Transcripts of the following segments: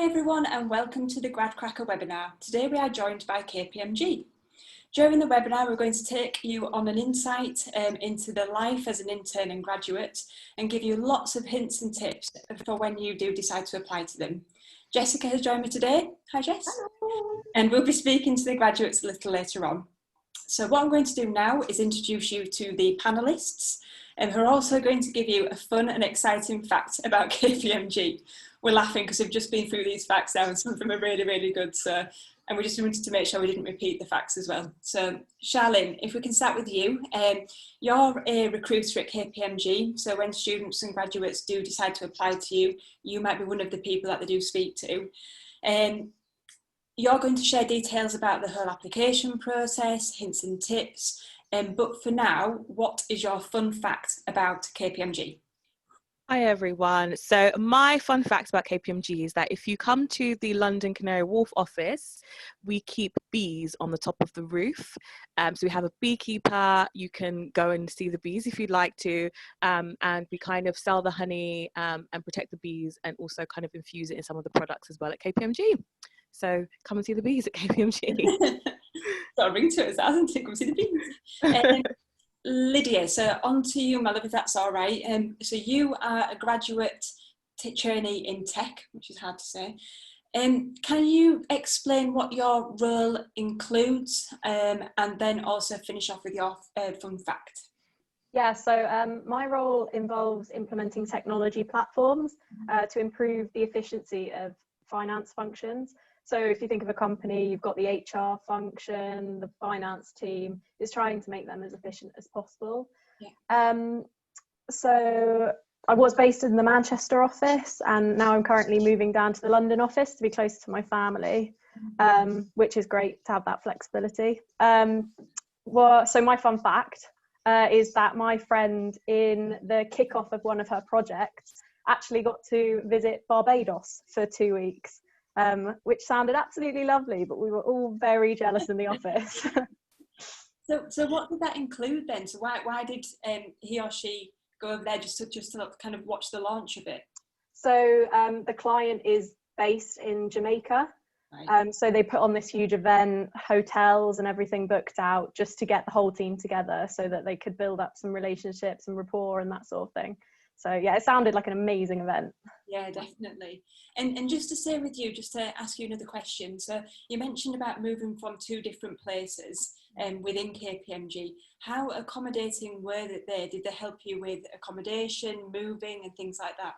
Hi everyone and welcome to the Grad Cracker webinar. Today we are joined by Kpmg. During the webinar we're going to take you on an insight into the life as an intern and graduate and give you lots of hints and tips for when you do decide to apply to them. Jessica has joined me today. Hi Jess. Hello. And we'll be speaking to the graduates a little later on. So what I'm going to do now is introduce you to the panellists and who are also going to give you a fun and exciting fact about Kpmg. We're laughing because we've just been through these facts now and some of them are really, really good. And we just wanted to make sure we didn't repeat the facts as well. So Charlynn, if we can start with you. You're a recruiter at Kpmg. So when students and graduates do decide to apply to you, you might be one of the people that they do speak to. You're going to share details about the whole application process, hints and tips. But for now, what is your fun fact about Kpmg? Hi everyone. So my fun fact about Kpmg is that if you come to the London Canary Wharf office, we keep bees on the top of the roof. So we have a beekeeper. You can go and see the bees if you'd like to. And we kind of sell the honey and protect the bees and also kind of infuse it in some of the products as well at Kpmg. So come and see the bees at Kpmg. Got a ring to it, hasn't it? Come see the bees. Lydia, so on to you, my love, if that's all right. So you are a graduate trainee in tech, which is hard to say. Can you explain what your role includes and then also finish off with your fun fact? Yeah, so my role involves implementing technology platforms to improve the efficiency of finance functions. So if you think of a company, you've got the HR function, the finance team is trying to make them as efficient as possible. Yeah. So I was based in the Manchester office and now I'm currently moving down to the London office to be closer to my family, which is great to have that flexibility. So my fun fact is that my friend in the kickoff of one of her projects actually got to visit Barbados for 2 weeks. Which sounded absolutely lovely, but we were all very jealous in the office. So what did that include then? So why did he or she go over there just to kind of watch the launch of it? So the client is based in Jamaica. Right. So they put on this huge event, hotels and everything booked out just to get the whole team together so that they could build up some relationships and rapport and that sort of thing. So yeah, it sounded like an amazing event. Yeah, definitely. And just to stay with you, just to ask you another question. So you mentioned about moving from 2 different places within Kpmg. How accommodating were they? Did they help you with accommodation, moving and things like that?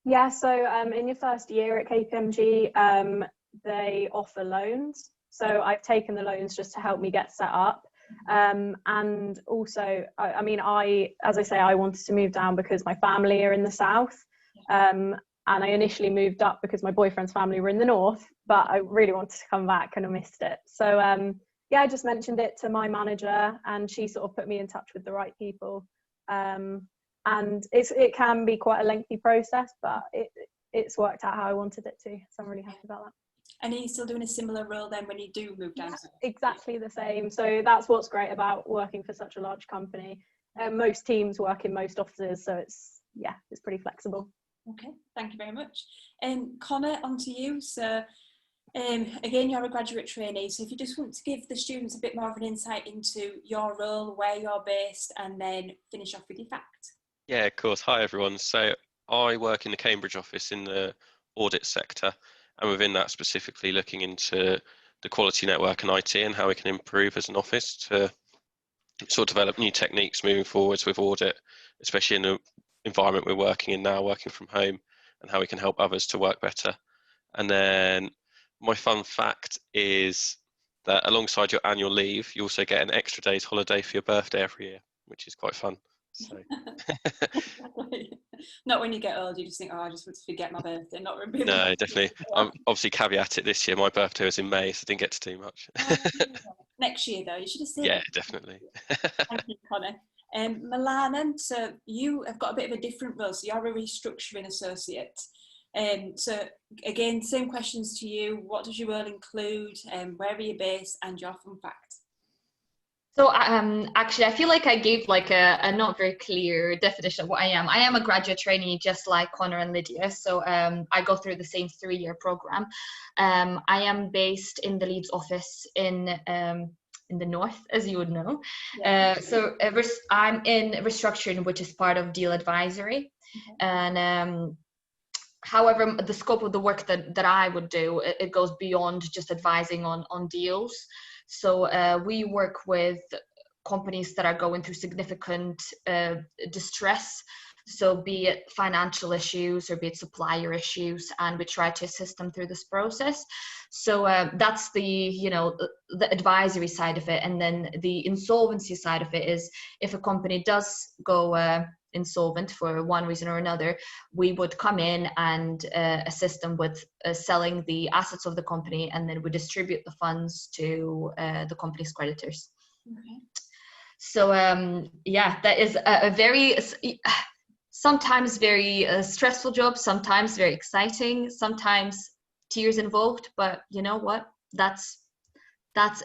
Yeah, so in your first year at Kpmg, they offer loans. So I've taken the loans just to help me get set up. And also, as I say, I wanted to move down because my family are in the south. And I initially moved up because my boyfriend's family were in the north, but I really wanted to come back and I missed it. So yeah, I just mentioned it to my manager and she sort of put me in touch with the right people. And it can be quite a lengthy process, but it's worked out how I wanted it to. So I'm really happy about that. And are you still doing a similar role then when you do move down? Yeah, exactly the same. So that's what's great about working for such a large company. Most teams work in most offices, so it's pretty flexible. Okay, thank you very much. Connor, on to you. So again, you're a graduate trainee, so if you just want to give the students a bit more of an insight into your role, where you're based, and then finish off with your fact. Yeah, of course. Hi everyone. So I work in the Cambridge office in the audit sector, and within that specifically looking into the quality network and IT and how we can improve as an office to sort of develop new techniques moving forwards with audit, especially in the environment we're working in now, working from home, and how we can help others to work better. And then my fun fact is that alongside your annual leave, you also get an extra day's holiday for your birthday every year, which is quite fun. So. Not when you get old, you just think, oh, I just want to forget my birthday, not remember. No, definitely. I'm obviously caveat it this year. My birthday was in May, so I didn't get to do much. Next year, though, you should have seen. Yeah, definitely. Thank you, Connor. Milana, so you have got a bit of a different role. So you're a restructuring associate. So again, same questions to you. What does your role include? Where are you based? And your fun fact. So actually, I feel like I gave like a not very clear definition of what I am. I am a graduate trainee, just like Connor and Lydia. So I go through the same 3-year program. I am based in the Leeds office in the north, as you would know. Yeah. I'm in restructuring, which is part of deal advisory. Okay. And however, the scope of the work that I would do, it goes beyond just advising on deals. So we work with companies that are going through significant distress. So be it financial issues or be it supplier issues, and we try to assist them through this process. So that's the advisory side of it. And then the insolvency side of it is if a company does go insolvent for one reason or another, we would come in and assist them with selling the assets of the company, and then we distribute the funds to the company's creditors. Okay. So that is a very sometimes very stressful job, sometimes very exciting, sometimes tears involved, but you know what, that's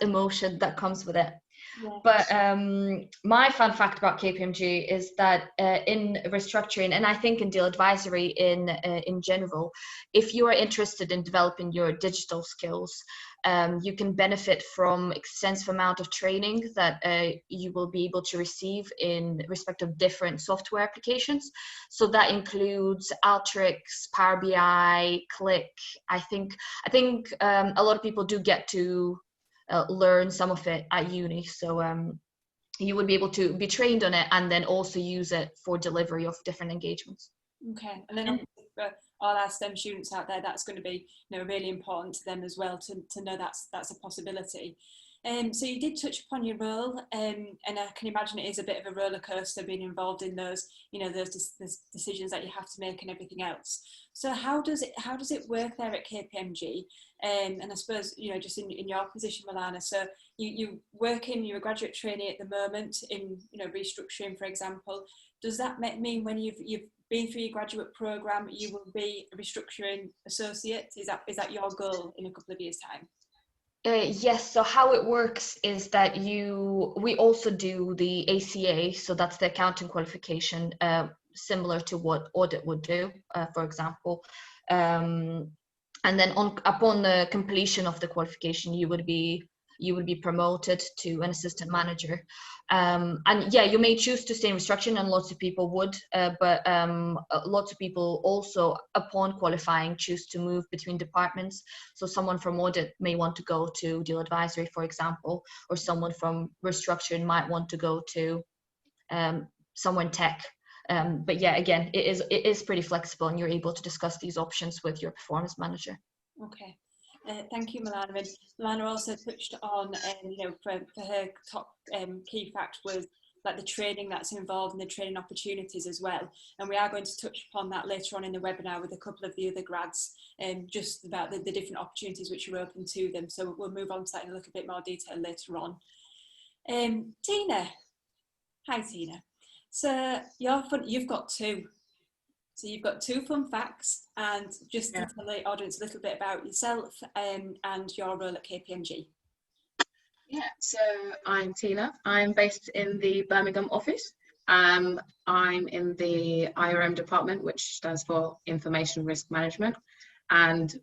emotion that comes with it. Yeah. But my fun fact about KPMG is that in restructuring, and I think in deal advisory in general, if you are interested in developing your digital skills, you can benefit from extensive amount of training that you will be able to receive in respect of different software applications. So that includes Alteryx, Power BI, Click. I think a lot of people do get to learn some of it at uni, so you would be able to be trained on it and then also use it for delivery of different engagements. Okay, and then for all our STEM students out there, that's going to be really important to them as well to know that's a possibility. So you did touch upon your role, and I can imagine it is a bit of a roller coaster being involved in those those decisions that you have to make and everything else. So how does it work there at KPMG? And I suppose just in your position, Milana. So you're a graduate trainee at the moment in restructuring, for example. Does that mean when you've been through your graduate program, you will be a restructuring associate? Is that your goal in a couple of years' time? Yes, so how it works is that we also do the ACA, so that's the accounting qualification, similar to what audit would do, for example. And then upon the completion of the qualification, you would be promoted to an assistant manager. And yeah, you may choose to stay in restructuring, and lots of people would, but lots of people also, upon qualifying, choose to move between departments. So someone from audit may want to go to deal advisory, for example, or someone from restructuring might want to go to somewhere in tech. But yeah, again, it is pretty flexible, and you're able to discuss these options with your performance manager. Okay. Thank you, Milana. And Milana also touched on, for her top key fact was like the training that's involved and the training opportunities as well. And we are going to touch upon that later on in the webinar with a couple of the other grads, just about the different opportunities which are open to them. So we'll move on to that in a little bit more detail later on. Tina. Hi, Tina. So you've got two. So you've got two fun facts, and just to tell the audience a little bit about yourself and your role at KPMG. Yeah, so I'm Tina. I'm based in the Birmingham office. I'm in the IRM department, which stands for Information Risk Management, and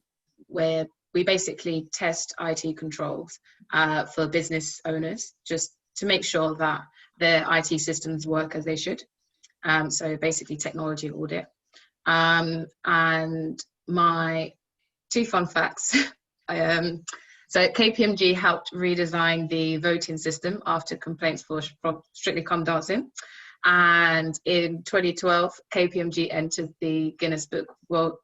we basically test IT controls for business owners, just to make sure that their IT systems work as they should. So basically technology audit. And my two fun facts. So KPMG helped redesign the voting system after complaints from Strictly Come Dancing. And in 2012, KPMG entered the Guinness Book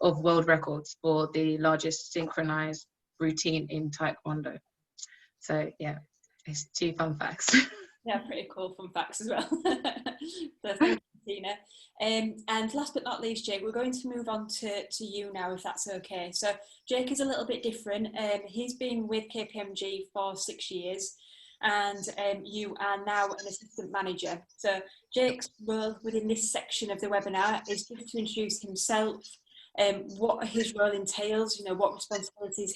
of World Records for the largest synchronized routine in Taekwondo. So yeah, it's two fun facts. Yeah, pretty cool fun facts as well. So thank you, Tina. And last but not least, Jake, we're going to move on to you now, if that's okay. So Jake is a little bit different. He's been with KPMG for 6 years, and you are now an assistant manager. So Jake's role within this section of the webinar is just to introduce himself, what his role entails, you know, what responsibilities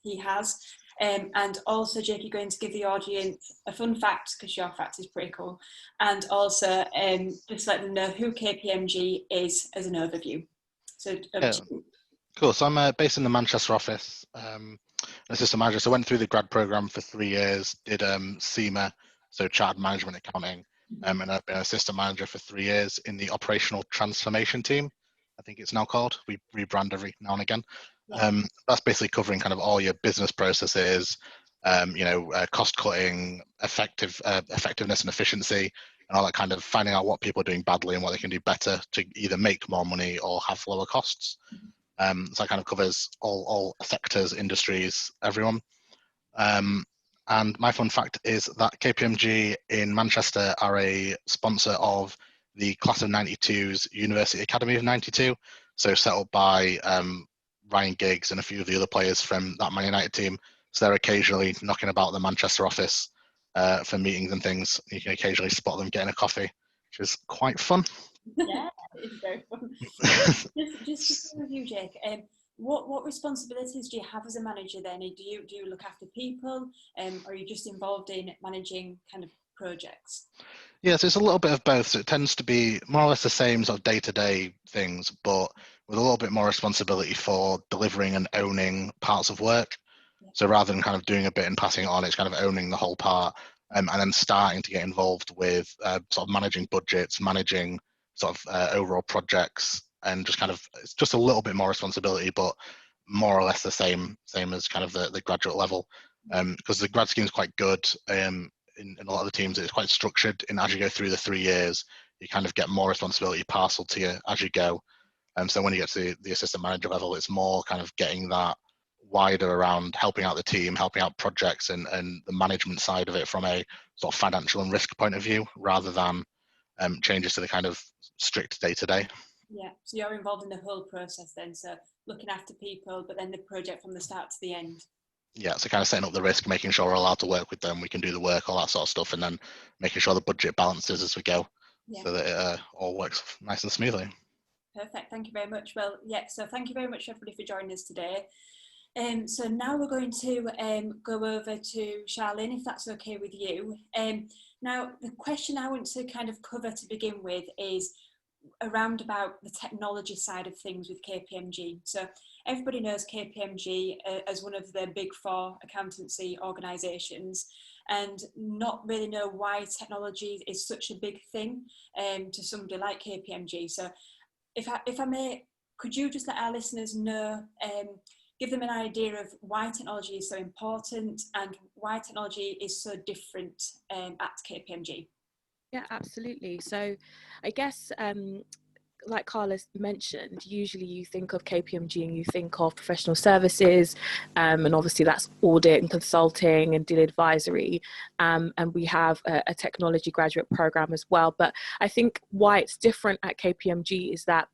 he has. And also, Jake, you're going to give the audience a fun fact, because your fact is pretty cool, and also just let them know who KPMG is as an overview. So, over to you. Cool. So I'm based in the Manchester office, assistant manager. So I went through the grad program for 3 years, did CIMA, so Chartered Management Accounting, and I've been assistant manager for 3 years in the operational transformation team, I think it's now called. We rebrand every now and again. That's basically covering kind of all your business processes, cost cutting, effectiveness and efficiency, and all that, kind of finding out what people are doing badly and what they can do better to either make more money or have lower costs. So that kind of covers all sectors, industries, everyone. And my fun fact is that KPMG in Manchester are a sponsor of the Class of 92's University Academy of 92. So set up by Ryan Giggs and a few of the other players from that Man United team. So they're occasionally knocking about the Manchester office for meetings and things. You can occasionally spot them getting a coffee, which is quite fun. Yeah, it's very fun. just to stay with you, Jake, what responsibilities do you have as a manager then? Do you look after people, or are you just involved in managing kind of projects? Yeah, so it's a little bit of both. So it tends to be more or less the same sort of day-to-day things, but with a little bit more responsibility for delivering and owning parts of work. Yeah. So rather than kind of doing a bit and passing it on, it's kind of owning the whole part, and then starting to get involved with sort of managing budgets, managing sort of overall projects, and just kind of, it's just a little bit more responsibility, but more or less the same as kind of the graduate level, because the grad scheme is quite good. In a lot of the teams, it's quite structured, and as you go through the 3 years, you kind of get more responsibility parceled to you as you go. So when you get to the assistant manager level, it's more kind of getting that wider around helping out the team, helping out projects, and the management side of it from a sort of financial and risk point of view, rather than changes to the kind of strict day-to-day. Yeah, so you're involved in the whole process then, so looking after people, but then the project from the start to the end. Yeah, so kind of setting up the risk, making sure we're allowed to work with them, we can do the work, all that sort of stuff, and then making sure the budget balances as we go, so that it all works nice and smoothly. Perfect, thank you very much. Well, yeah, so thank you very much everybody for joining us today. So now we're going to go over to Charlynn, if that's okay with you. Now, the question I want to kind of cover to begin with is around about the technology side of things with KPMG. So everybody knows KPMG as one of the big 4 accountancy organisations, and not really know why technology is such a big thing to somebody like KPMG. So if I may, could you just let our listeners know, give them an idea of why technology is so important and why technology is so different at KPMG? Yeah, absolutely. So I guess, like Carla mentioned, usually you think of KPMG and you think of professional services, and obviously that's audit and consulting and deal advisory, and we have a technology graduate program as well. But I think why it's different at KPMG is that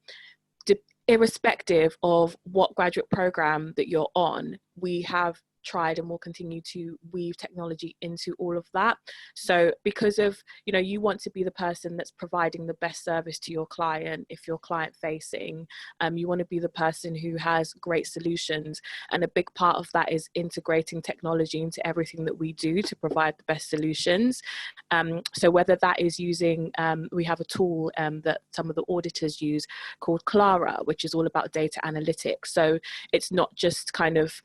irrespective of what graduate program that you're on, we have tried and will continue to weave technology into all of that. So because of, you want to be the person that's providing the best service to your client. If you're client facing, you want to be the person who has great solutions, and a big part of that is integrating technology into everything that we do to provide the best solutions. So whether that is using, we have a tool that some of the auditors use called Clara, which is all about data analytics. So it's not just kind of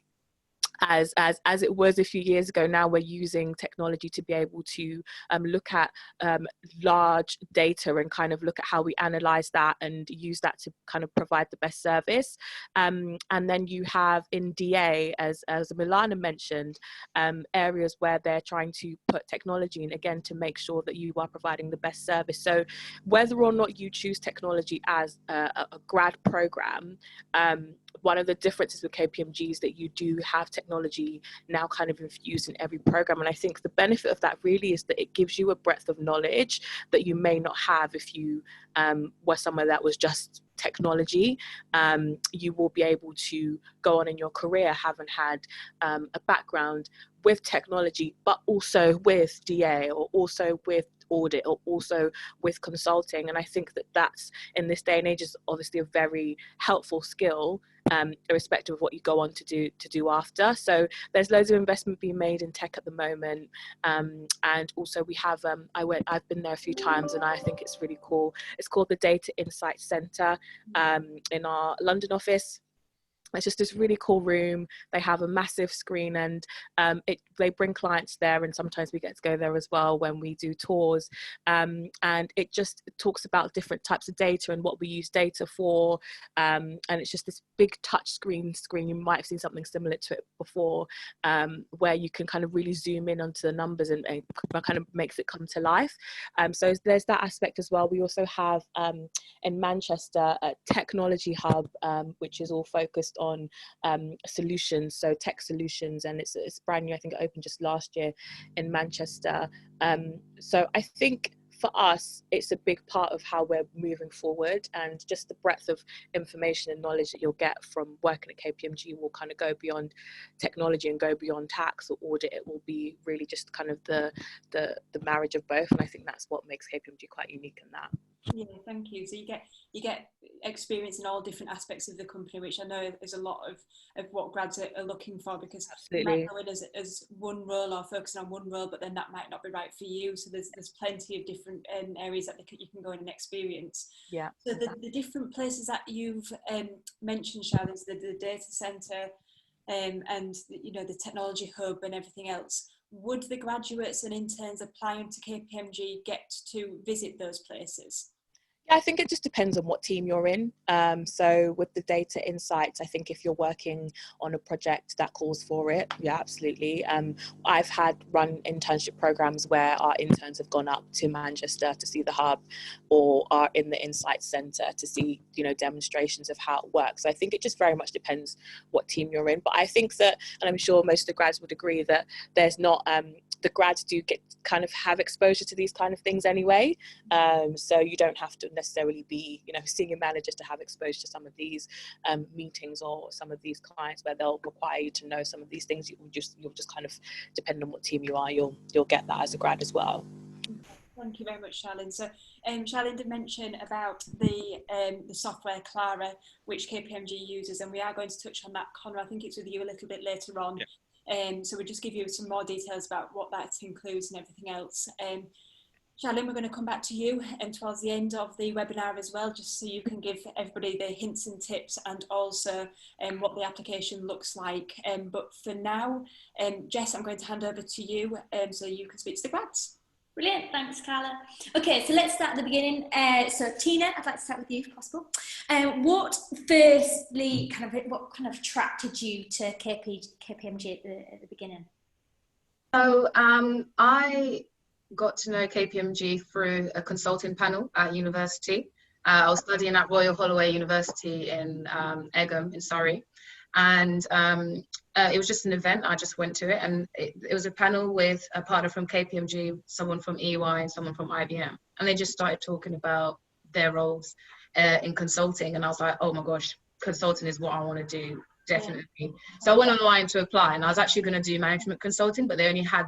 as it was a few years ago. Now we're using technology to be able to look at large data and kind of look at how we analyze that and use that to kind of provide the best service. And then you have in DA, as Milana mentioned, areas where they're trying to put technology in, again, to make sure that you are providing the best service. So whether or not you choose technology as a grad program, one of the differences with KPMG is that you do have technology now kind of infused in every program. And I think the benefit of that really is that it gives you a breadth of knowledge that you may not have if you were somewhere that was just technology. You will be able to go on in your career having had a background with technology, but also with DA or also with audit or also with consulting. And I think that that's, in this day and age, is obviously a very helpful skill, irrespective of what you go on to do after. So there's loads of investment being made in tech at the moment, and also we have I've been there a few times, and I think it's really cool. It's called the Data Insight Centre in our London office. It's just this really cool room. They have a massive screen, and they bring clients there, and sometimes we get to go there as well when we do tours. And it just talks about different types of data and what we use data for. And it's just this big touch screen. You might have seen something similar to it before, where you can kind of really zoom in onto the numbers and kind of makes it come to life. So there's that aspect as well. We also have in Manchester a technology hub, which is all focused on solutions, so tech solutions, and it's brand new. I think it opened just last year in Manchester. So I think for us, it's a big part of how we're moving forward, and just the breadth of information and knowledge that you'll get from working at KPMG will kind of go beyond technology and go beyond tax or audit. It will be really just kind of the marriage of both, and I think that's what makes KPMG quite unique in that. Yeah, thank you. So you get experience in all different aspects of the company, which I know is a lot of what grads are looking for, because Absolutely. you might go in as one role or focusing on one role, but then that might not be right for you. So there's plenty of different areas that you can go in and experience. Yeah. So the different places that you've mentioned, Charlynn, the data centre, and the technology hub and everything else. Would the graduates and interns applying to KPMG get to visit those places? Yeah, I think it just depends on what team you're in. So with the data insights, I think if you're working on a project that calls for it, yeah, absolutely. I've run internship programs where our interns have gone up to Manchester to see the hub, or are in the Insight Centre to see, demonstrations of how it works. So I think it just very much depends what team you're in. But I think that, and I'm sure most of the grads would agree, that there's not, the grads do have exposure to these kind of things anyway. So you don't have to necessarily be, senior managers to have exposure to some of these meetings or some of these clients where they'll require you to know some of these things. You'll just kind of, depending on what team you are, you'll get that as a grad as well. Thank you very much, Charlynn. So Charlynn did mention about the software Clara, which KPMG uses, and we are going to touch on that, Connor. I think it's with you a little bit later on. Yeah. So we'll just give you some more details about what that includes and everything else. Charlynn, we're going to come back to you towards the end of the webinar as well, just so you can give everybody the hints and tips, and also what the application looks like. But for now, Jess, I'm going to hand over to you so you can speak to the grads. Brilliant, thanks Carla. Okay, so let's start at the beginning. So Tina, I'd like to start with you if possible. What kind of attracted you to KPMG at the beginning? So I got to know KPMG through a consulting panel at university. I was studying at Royal Holloway University in Egham in Surrey, and it was just an event. I just went to it, and it was a panel with a partner from KPMG, someone from EY, and someone from IBM, and they just started talking about their roles in consulting, and I was like, oh my gosh, consulting is what I want to do. Definitely. So I went online to apply, and I was actually going to do management consulting, but they only had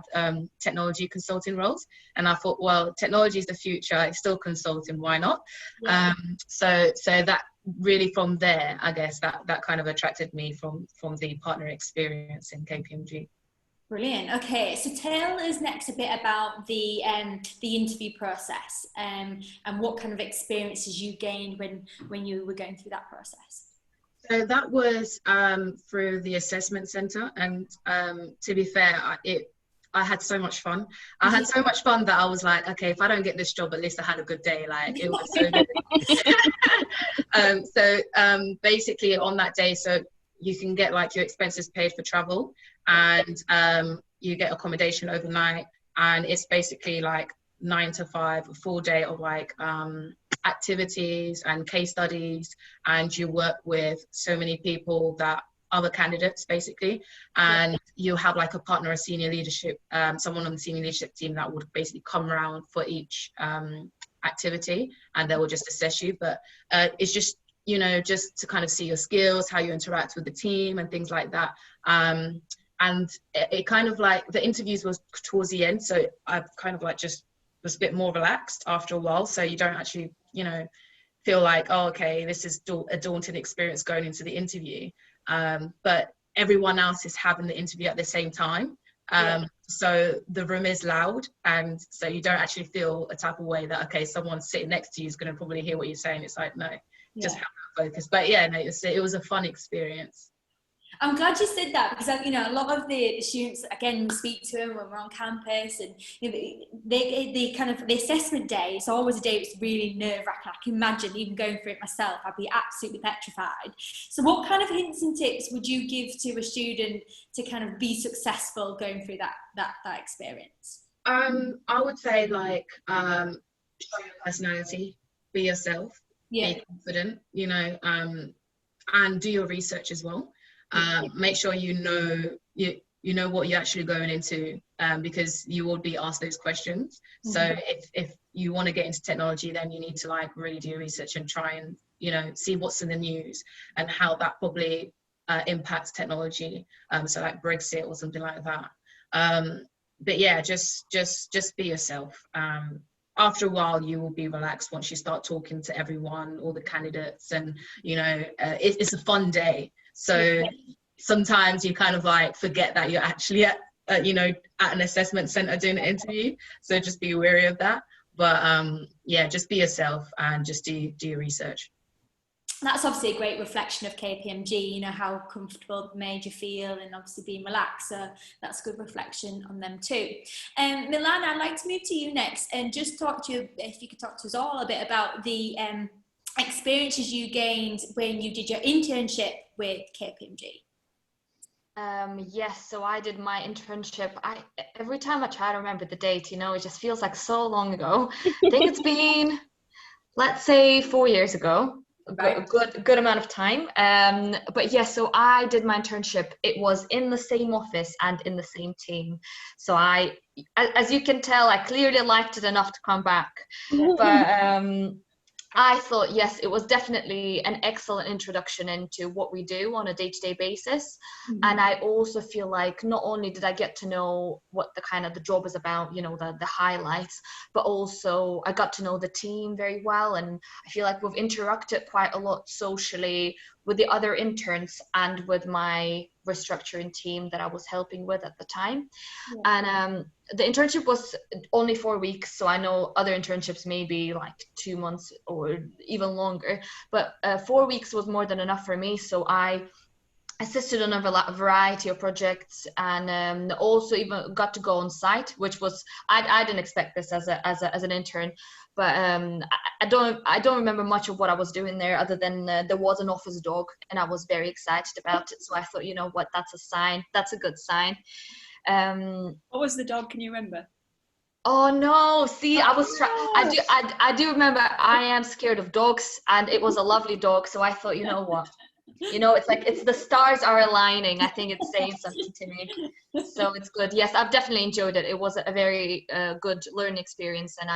technology consulting roles. And I thought, well, technology is the future. It's still consulting. Why not? Yeah. So that really from there, I guess that kind of attracted me from the partner experience in KPMG. Brilliant. Okay, so tell us next a bit about the interview process and what kind of experiences you gained when you were going through that process. So that was through the assessment centre, and to be fair, I had so much fun. I had so much fun that I was like, okay, if I don't get this job, at least I had a good day. Like, it was so good. So basically on that day, so you can get like your expenses paid for travel, and you get accommodation overnight, and it's basically like 9 to 5, a full day of like activities and case studies, and you work with so many people, that other candidates basically, and you have like a partner, a senior leadership, someone on the senior leadership team that would basically come around for each activity, and they will just assess you. But it's just, just to kind of see your skills, how you interact with the team and things like that. And it kind of like, the interviews was towards the end, so I've kind of like just was a bit more relaxed after a while, so you don't actually, you know, feel like, oh, okay, this is a daunting experience going into the interview. But everyone else is having the interview at the same time. So the room is loud, and so you don't actually feel a type of way that, okay, someone sitting next to you is going to probably hear what you're saying. It's like, no, just have that focus. But yeah, no, it was a fun experience. I'm glad you said that, because you know, a lot of the students, again, speak to them when we're on campus, and you know, they kind of, the assessment day, it's always a day that's really nerve-wracking. I can imagine even going through it myself, I'd be absolutely petrified. So what kind of hints and tips would you give to a student to kind of be successful going through that experience? I would say, like, show your personality, be yourself, be confident, you know, and do your research as well. Make sure you know what you're actually going into, because you will be asked those questions. So if you want to get into technology, then you need to like really do your research and try and, you know, see what's in the news and how that probably impacts technology. So like Brexit or something like that. But yeah, just be yourself. After a while, you will be relaxed once you start talking to everyone, all the candidates, and you know, it's a fun day. So sometimes you kind of like forget that you're actually at an assessment center doing an interview. So just be wary of that. But yeah, just be yourself and just do your research. That's obviously a great reflection of Kpmg, you know, how comfortable the made you feel, and obviously being relaxed. So that's a good reflection on them too. Milan, I'd like to move to you next and just talk to you, if you could talk to us all a bit about the experiences you gained when you did your internship with Kpmg. Yes, so I did my internship. Every time I try to remember the date, you know, it just feels like so long ago. I think it's been, let's say, 4 years ago. A good amount of time. But yes, so I did my internship. It was in the same office and in the same team. So as you can tell, I clearly liked it enough to come back. But I thought, yes, it was definitely an excellent introduction into what we do on a day-to-day basis. And I also feel like not only did I get to know what the job is about, you know, the highlights, but also I got to know the team very well. And I feel like we've interacted quite a lot socially with the other interns and with my restructuring team that I was helping with at the time. And the internship was only 4 weeks, so I know other internships may be like 2 months or even longer, but 4 weeks was more than enough for me. So I assisted on a variety of projects, and also even got to go on site, which was I didn't expect this as an intern, but I don't remember much of what I was doing there, other than there was an office dog, and I was very excited about it. So I thought, you know what, that's a sign. That's a good sign. What was the dog? Can you remember? Oh no! See, I do remember. I am scared of dogs, and it was a lovely dog. So I thought, you know what? You know, it's like the stars are aligning. I think it's saying something to me. So it's good. Yes, I've definitely enjoyed it. It was a very good learning experience, and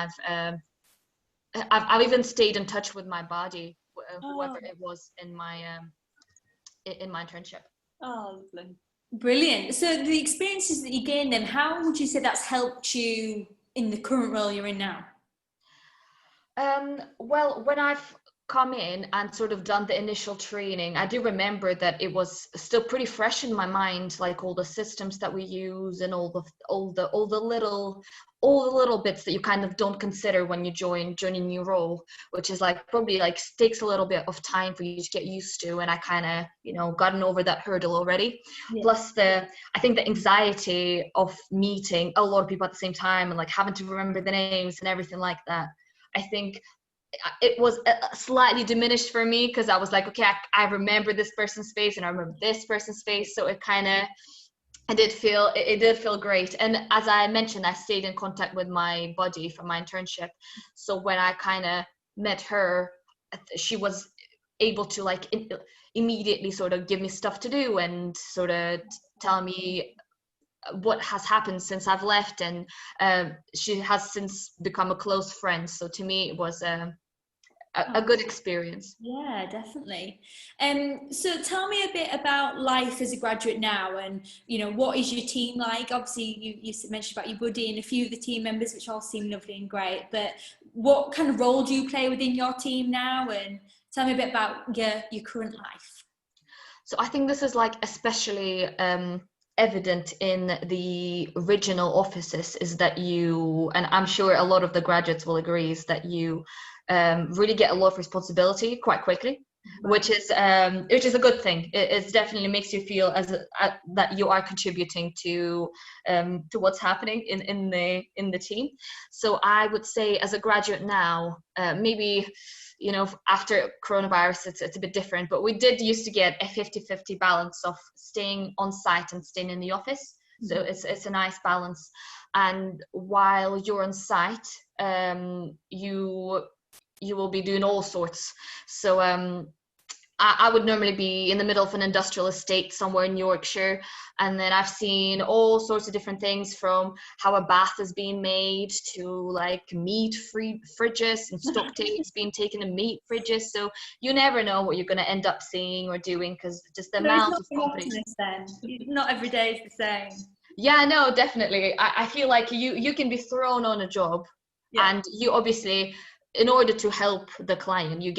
I've even stayed in touch with my body, whoever it was in my internship. Oh, lovely. Brilliant. So the experiences that you gained then, how would you say that's helped you in the current role you're in now? Well, when I've come in and sort of done the initial training, I do remember that it was still pretty fresh in my mind, like all the systems that we use and all the little bits that you kind of don't consider when you join a new role, which is like probably like takes a little bit of time for you to get used to. And I kind of, you know, gotten over that hurdle already. Yeah. Plus I think the anxiety of meeting a lot of people at the same time and like having to remember the names and everything like that, I think it was slightly diminished for me, because I was like, okay, I remember this person's face and I remember this person's face. So it did feel great. And as I mentioned, I stayed in contact with my buddy from my internship. So when I kind of met her, she was able to like immediately sort of give me stuff to do and sort of tell me what has happened since I've left. And she has since become a close friend. So to me, it was a good experience. Yeah, definitely. So tell me a bit about life as a graduate now, and what is your team like? Obviously you mentioned about your buddy and a few of the team members, which all seem lovely and great, but what kind of role do you play within your team now, and tell me a bit about your current life. So I think this is like especially evident in the regional offices, is that and I'm sure a lot of the graduates will agree, is that you really get a lot of responsibility quite quickly, which is a good thing. It definitely makes you feel that you are contributing to what's happening in the team. So I would say, as a graduate now, maybe after coronavirus it's a bit different, but we did used to get a 50-50 balance of staying on site and staying in the office. So it's a nice balance. And while you're on site, you will be doing all sorts. So I would normally be in the middle of an industrial estate somewhere in Yorkshire, and then I've seen all sorts of different things, from how a bath is being made to like meat-free fridges and stock takes being taken in meat fridges. So you never know what you're going to end up seeing or doing, because just the amount of companies. Then not every day is the same. Yeah, no, definitely. I feel like you can be thrown on a job, and you obviously, in order to help the client, you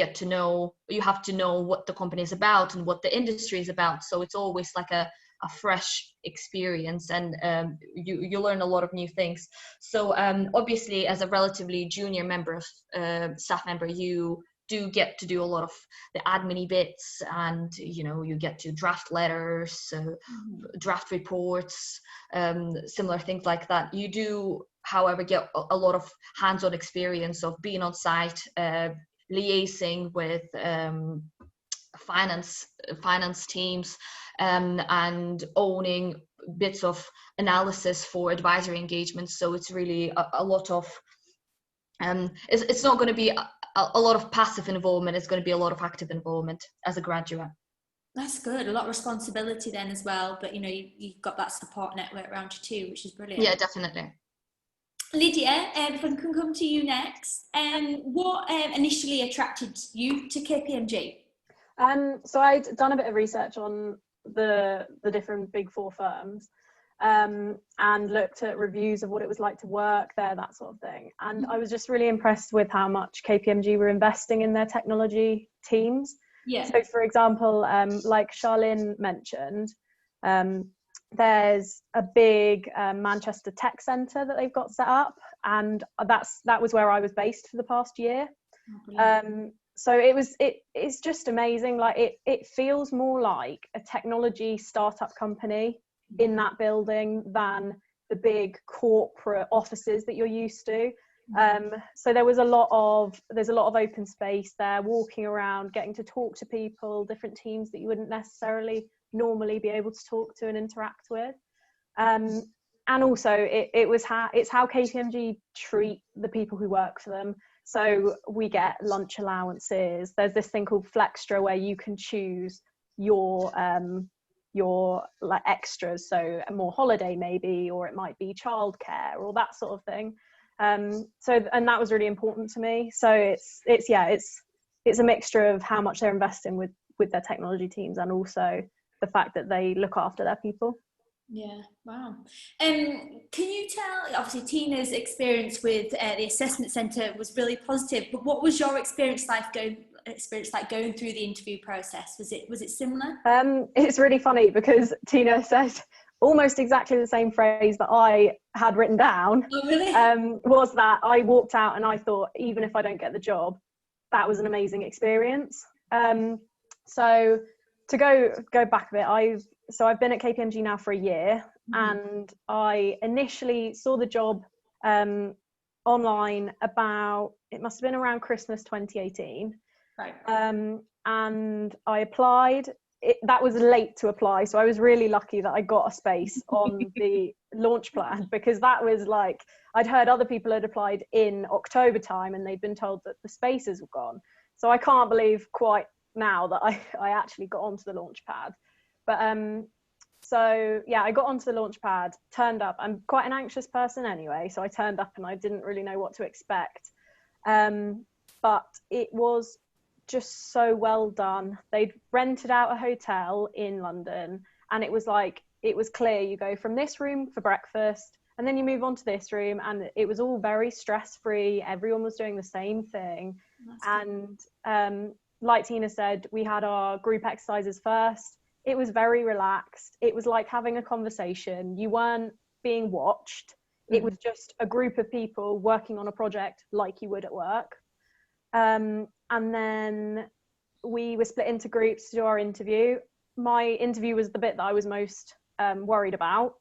have to know what the company is about and what the industry is about. So it's always like a fresh experience, and you learn a lot of new things. So obviously, as a relatively junior staff member, you do get to do a lot of the admin bits, and you get to draft letters, draft reports, similar things like that. You do, however, get a lot of hands-on experience of being on site, liaising with finance teams, and owning bits of analysis for advisory engagements. So it's really a lot of it's not going to be a lot of passive involvement. It's going to be a lot of active involvement as a graduate. That's good. A lot of responsibility then as well, but you've got that support network around you too, which is brilliant. Yeah, definitely. Lydia, if I can come to you next, what initially attracted you to Kpmg? So I'd done a bit of research on the different Big Four firms, and looked at reviews of what it was like to work there, that sort of thing. And I was just really impressed with how much Kpmg were investing in their technology teams. Yeah. So for example, like Charlynn mentioned, there's a big Manchester tech centre that they've got set up, and that was where I was based for the past year. So it's just amazing. Like it feels more like a technology startup company in that building than the big corporate offices that you're used to. So there's a lot of open space there, walking around, getting to talk to people, different teams that you wouldn't necessarily normally be able to talk to and interact with. And also it's how Kpmg treat the people who work for them. So we get lunch allowances. There's this thing called Flextra where you can choose your like extras, so more holiday maybe, or it might be childcare or that sort of thing. And that was really important to me. So it's a mixture of how much they're investing with their technology teams, and also the fact that they look after their people. Yeah, wow. Can you tell, obviously Tina's experience with the assessment centre was really positive, but what was your experience like going through the interview process? Was it similar? It's really funny because Tina said almost exactly the same phrase that I had written down. Oh, really? Was that I walked out and I thought, even if I don't get the job, that was an amazing experience. So to go back a bit, I've been at Kpmg now for a year, and I initially saw the job online it must have been around Christmas 2018. Right. And I applied. That was late to apply, so I was really lucky that I got a space on the launch plan, because that was like, I'd heard other people had applied in October time and they'd been told that the spaces were gone. So I can't believe quite now that I actually got onto the launch pad. But so yeah, I got onto the launch pad, turned up. I'm quite an anxious person anyway, so I turned up and I didn't really know what to expect. but it was just so well done. They'd rented out a hotel in London, and it was clear, you go from this room for breakfast and then you move on to this room, and it was all very stress-free. Everyone was doing the same thing. And like Tina said, we had our group exercises first. It was very relaxed. It was like having a conversation. You weren't being watched. It was just a group of people working on a project like you would at work. And then we were split into groups to do our interview. My interview was the bit that I was most worried about,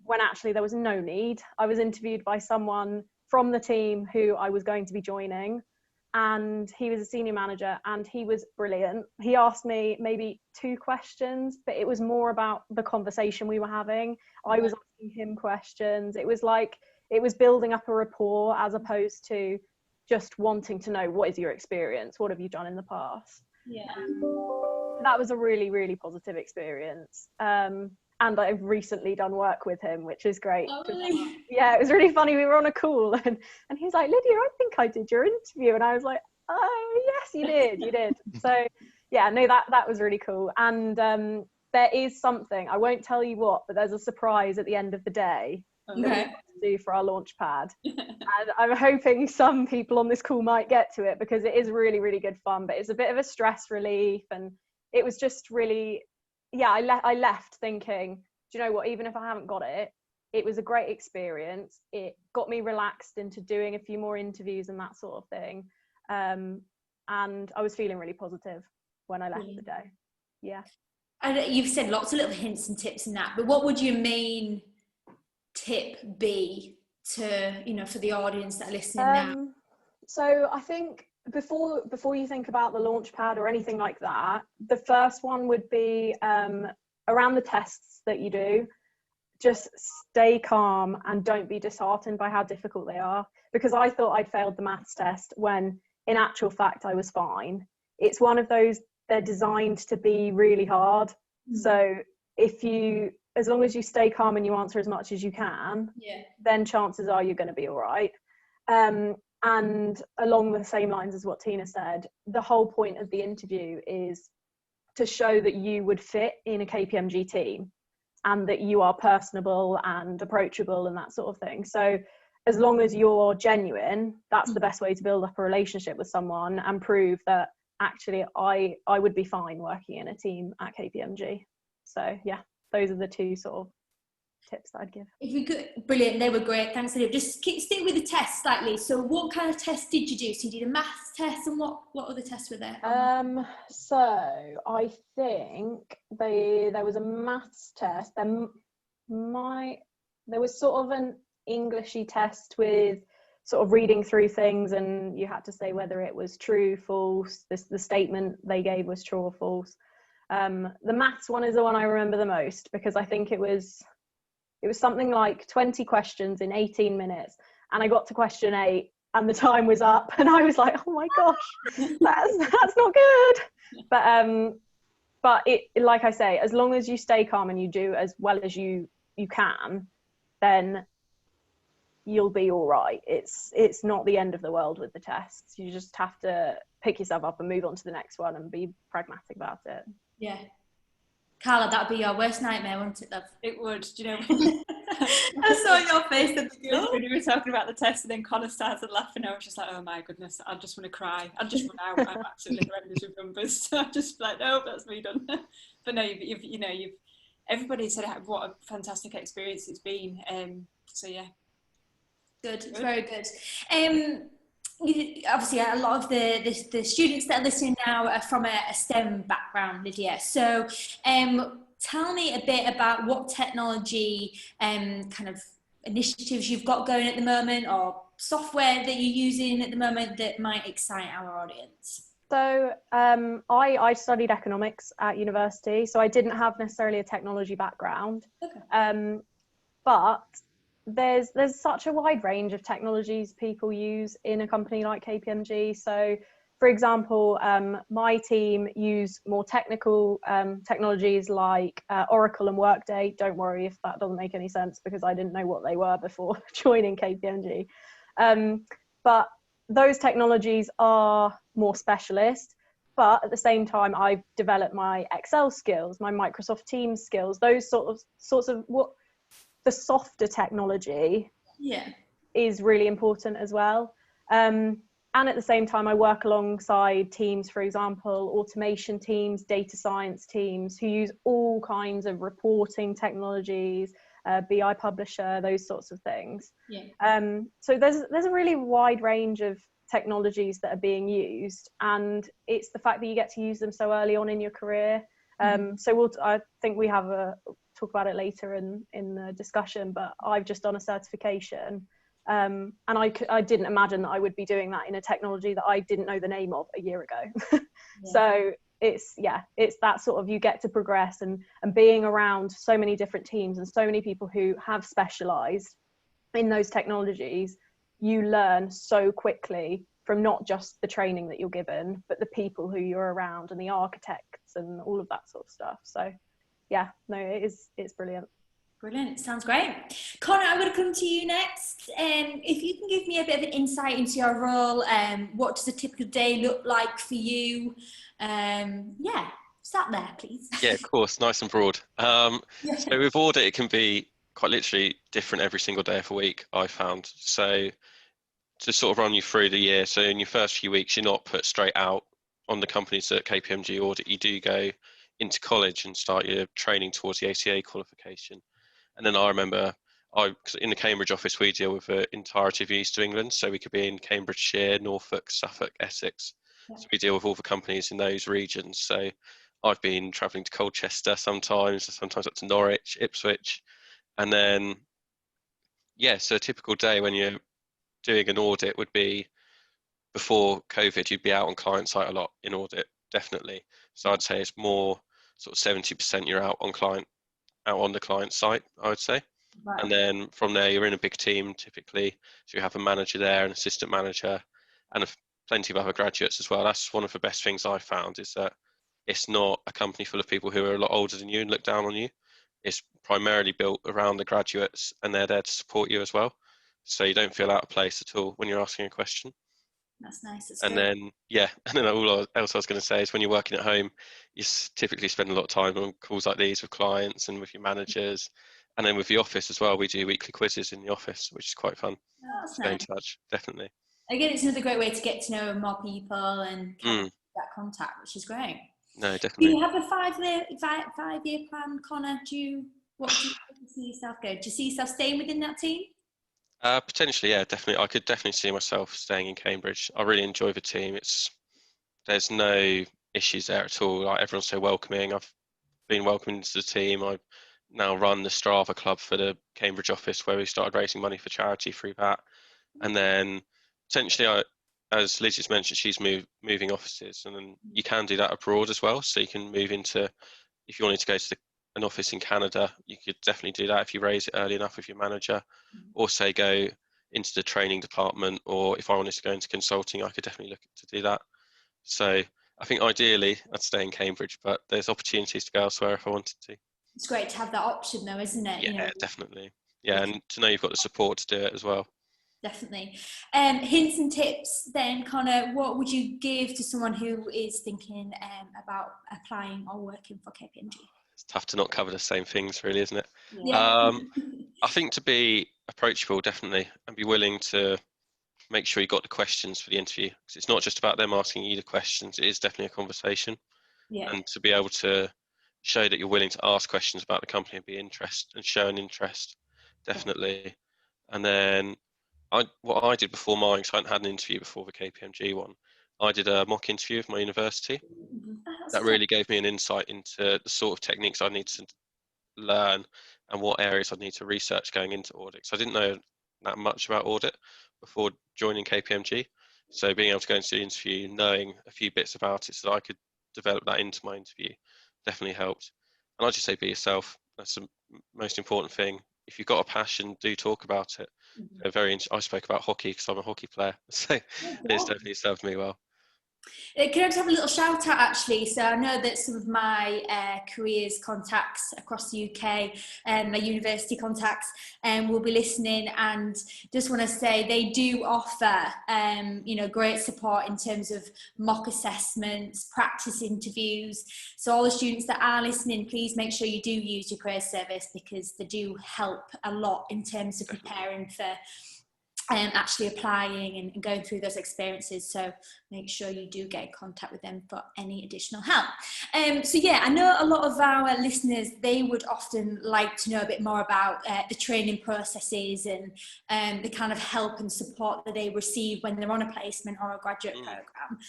when actually there was no need. I was interviewed by someone from the team who I was going to be joining, and he was a senior manager, and he was brilliant. He asked me maybe 2 questions, but it was more about the conversation we were having. I was asking him questions. It was like, it was building up a rapport, as opposed to just wanting to know, what is your experience? What have you done in the past? Yeah. That was a really, really positive experience. And I've recently done work with him, which is great. Oh, really? Yeah, it was really funny. We were on a call, and he was like, Lydia, I think I did your interview. And I was like, oh, yes, you did. So, yeah, no, that was really cool. And there is something, I won't tell you what, but there's a surprise at the end of the day that we got to do for our launch pad. And I'm hoping some people on this call might get to it, because it is really, really good fun. But it's a bit of a stress relief, and it was just really... yeah, I left thinking, do you know what, even if I haven't got it, it was a great experience. It got me relaxed into doing a few more interviews and that sort of thing. And I was feeling really positive when I left the day. Yeah. And you've said lots of little hints and tips in that, but what would your main tip be to, for the audience that are listening now? So I think before you think about the launch pad or anything like that, the first one would be around the tests that you do. Just stay calm and don't be disheartened by how difficult they are, because I thought I'd failed the maths test when in actual fact I was fine. It's one of those, they're designed to be really hard. So as long as you stay calm and you answer as much as you can, then chances are you're going to be all right. And along the same lines as what Tina said, the whole point of the interview is to show that you would fit in a KPMG team, and that you are personable and approachable and that sort of thing. So as long as you're genuine, that's the best way to build up a relationship with someone and prove that actually I would be fine working in a team at KPMG. So yeah, those are the 2 sort of tips that I'd give. If you could, brilliant, they were great, thanks Lydia. Just stick with the test slightly. So what kind of test did you do? So you did a maths test, and what other tests were there? So I think there was a maths test. There was sort of an Englishy test with sort of reading through things, and you had to say whether it was true, false, the statement they gave was true or false. The maths one is the one I remember the most, because I think it was something like 20 questions in 18 minutes, and I got to question 8 and the time was up, and I was like, oh my gosh, that's not good. But it, like I say, as long as you stay calm and you do as well as you can, then you'll be all right. It's not the end of the world with the tests. You just have to pick yourself up and move on to the next one and be pragmatic about it. Yeah. Carla, that'd be your worst nightmare, wouldn't it, love? It would. Do you know? I saw your face when you were talking about the test, and then Connor started laughing. I was just like, oh my goodness, I just want to cry. I'll just run out. I'm absolutely horrendous with numbers. So I'm just like, no, that's me done. But no, you've everybody said what a fantastic experience it's been. So yeah. Good. Very good. Obviously a lot of the students that are listening now are from a STEM background, Lydia. So tell me a bit about what technology kind of initiatives you've got going at the moment, or software that you're using at the moment that might excite our audience. So I studied economics at university, so I didn't have necessarily a technology background. Okay. But there's such a wide range of technologies people use in a company like KPMG. So for example, my team use more technical technologies like Oracle and Workday. Don't worry if that doesn't make any sense, because I didn't know what they were before joining KPMG. But those technologies are more specialist, but at the same time, I've developed my Excel skills, my Microsoft Teams skills, those sorts of what the softer technology is really important as well. And at the same time, I work alongside teams, for example, automation teams, data science teams, who use all kinds of reporting technologies, BI publisher, those sorts of things. So there's a really wide range of technologies that are being used, and it's the fact that you get to use them so early on in your career. So I think we have talk about it later in the discussion, but I've just done a certification. And I didn't imagine that I would be doing that in a technology that I didn't know the name of a year ago. So it's that sort of, you get to progress, and being around so many different teams and so many people who have specialized in those technologies, you learn so quickly from not just the training that you're given, but the people who you're around and the architects and all of that sort of stuff. So yeah, no, it's brilliant. Brilliant, sounds great. Connor, I'm going to come to you next. If you can give me a bit of an insight into your role, what does a typical day look like for you? Start there, please. Yeah, of course, nice and broad. So with audit, it can be quite literally different every single day of a week, I found. So to sort of run you through the year, so in your first few weeks, you're not put straight out on the companies at Kpmg audit. You do go into college and start your training towards the ACA qualification. And then I remember, in the Cambridge office, we deal with the entirety of East England. So we could be in Cambridgeshire, Norfolk, Suffolk, Essex. So we deal with all the companies in those regions. So I've been travelling to Colchester sometimes up to Norwich, Ipswich. And then, so a typical day when you're doing an audit would be, before COVID, you'd be out on client site a lot in audit, definitely. So I'd say it's more sort of 70% you're out on the client site, I would say. Right. And then from there, you're in a big team typically. So you have a manager there, an assistant manager, and plenty of other graduates as well. That's one of the best things I've found, is that it's not a company full of people who are a lot older than you and look down on you. It's primarily built around the graduates, and they're there to support you as well. So you don't feel out of place at all when you're asking a question. That's nice. That's and great. then all else I was going to say is, when you're working at home, you typically spend a lot of time on calls like these with clients and with your managers. And then with the office as well, we do weekly quizzes in the office, which is quite fun. Stay in touch, definitely. Again, it's another great way to get to know more people and kind of that contact, which is great. No, definitely. Do you have a five-year plan, Connor? What do you see yourself go? Do you see yourself staying within that team? Potentially, yeah, definitely. I could definitely see myself staying in Cambridge. I really enjoy the team. There's no issues there at all. Like, everyone's so welcoming. I've been welcomed into the team. I now run the Strava Club for the Cambridge office, where we started raising money for charity through that. And then potentially, as Liz has mentioned, she's moving offices, and then you can do that abroad as well. So you can move into, if you wanted to go to an office in Canada, you could definitely do that if you raise it early enough with your manager, or say go into the training department, or if I wanted to go into consulting, I could definitely look to do that. So I think ideally I'd stay in Cambridge, but there's opportunities to go elsewhere if I wanted to. It's great to have that option though, isn't it? Yeah, definitely. Yeah, and to know you've got the support to do it as well. Definitely. Hints and tips then, Connor, what would you give to someone who is thinking about applying or working for Kpmg? It's tough to not cover the same things, really, isn't it? Yeah. I think to be approachable, definitely, and be willing to make sure you got the questions for the interview, because it's not just about them asking you the questions. It is definitely a conversation. Yeah. And to be able to show that you're willing to ask questions about the company and be interested and show an interest, definitely. And then what I did before mine, because I hadn't had an interview before the Kpmg one, I did a mock interview with my university. That really gave me an insight into the sort of techniques I need to learn and what areas I need to research going into audit. So I didn't know that much about audit before joining Kpmg. So being able to go into the interview, knowing a few bits about it so that I could develop that into my interview, definitely helped. And I just say be yourself. That's the most important thing. If you've got a passion, do talk about it. I spoke about hockey because I'm a hockey player, so it's definitely served me well. Can I just have a little shout out actually? So I know that some of my careers contacts across the UK and my university contacts will be listening, and just want to say they do offer great support in terms of mock assessments, practice interviews. So all the students that are listening, please make sure you do use your career service, because they do help a lot in terms of preparing for actually applying and going through those experiences. So make sure you do get in contact with them for any additional help. So yeah, I know a lot of our listeners, they would often like to know a bit more about the training processes and the kind of help and support that they receive when they're on a placement or a graduate program.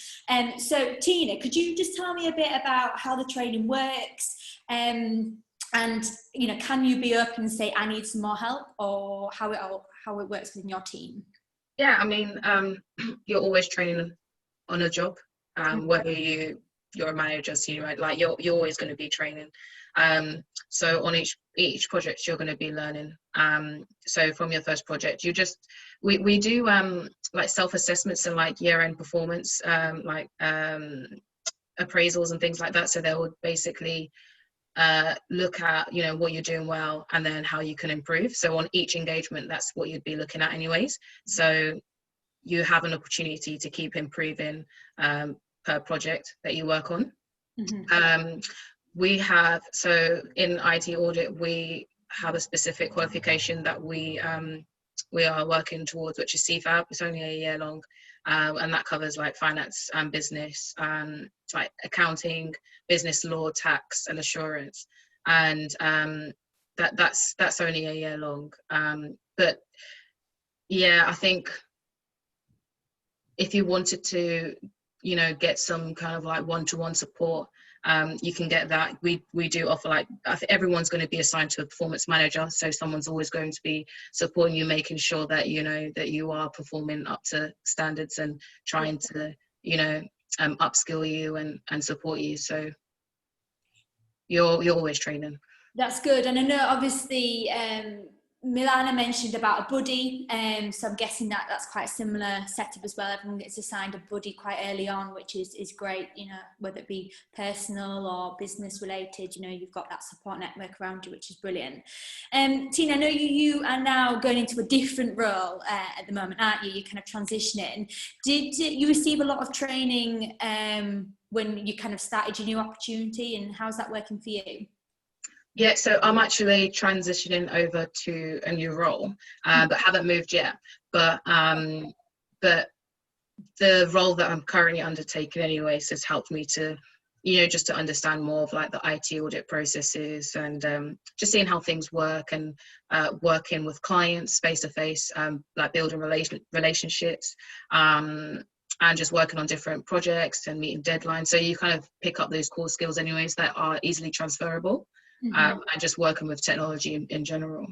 So Tina, could you just tell me a bit about how the training works? And can you be open and say, I need some more help, or how it works within your team? Yeah, I mean, you're always training on a job, whether you're a manager, senior, like you're always going to be training. So on each project, you're going to be learning. So from your first project, we do like self-assessments and like year-end performance, appraisals and things like that. So they would basically look at what you're doing well and then how you can improve. So on each engagement, that's what you'd be looking at anyways. So you have an opportunity to keep improving per project that you work on. We have, so in IT audit, we have a specific qualification that we are working towards, which is CFAB. It's only a year long, and that covers like finance and business, like accounting, business law, tax and assurance, and that's only a year long. But yeah, I think if you wanted to get some kind of like one-to-one support, you can get that. We do offer, like, I think everyone's going to be assigned to a performance manager, so someone's always going to be supporting you, making sure that that you are performing up to standards and trying to upskill you and support you. So you're always training. That's good. And I know obviously Milana mentioned about a buddy, so I'm guessing that's quite a similar setup as well. Everyone gets assigned a buddy quite early on, which is great, whether it be personal or business related, you've got that support network around you, which is brilliant. Tina, I know you are now going into a different role at the moment, aren't you? You're kind of transitioning. Did you receive a lot of training when you kind of started your new opportunity, and how's that working for you? Yeah, so I'm actually transitioning over to a new role, but haven't moved yet. But the role that I'm currently undertaking anyways has helped me to, just to understand more of like the IT audit processes, and just seeing how things work, and working with clients face to face, like building relationships, and just working on different projects and meeting deadlines. So you kind of pick up those core skills anyways that are easily transferable. And just working with technology in general.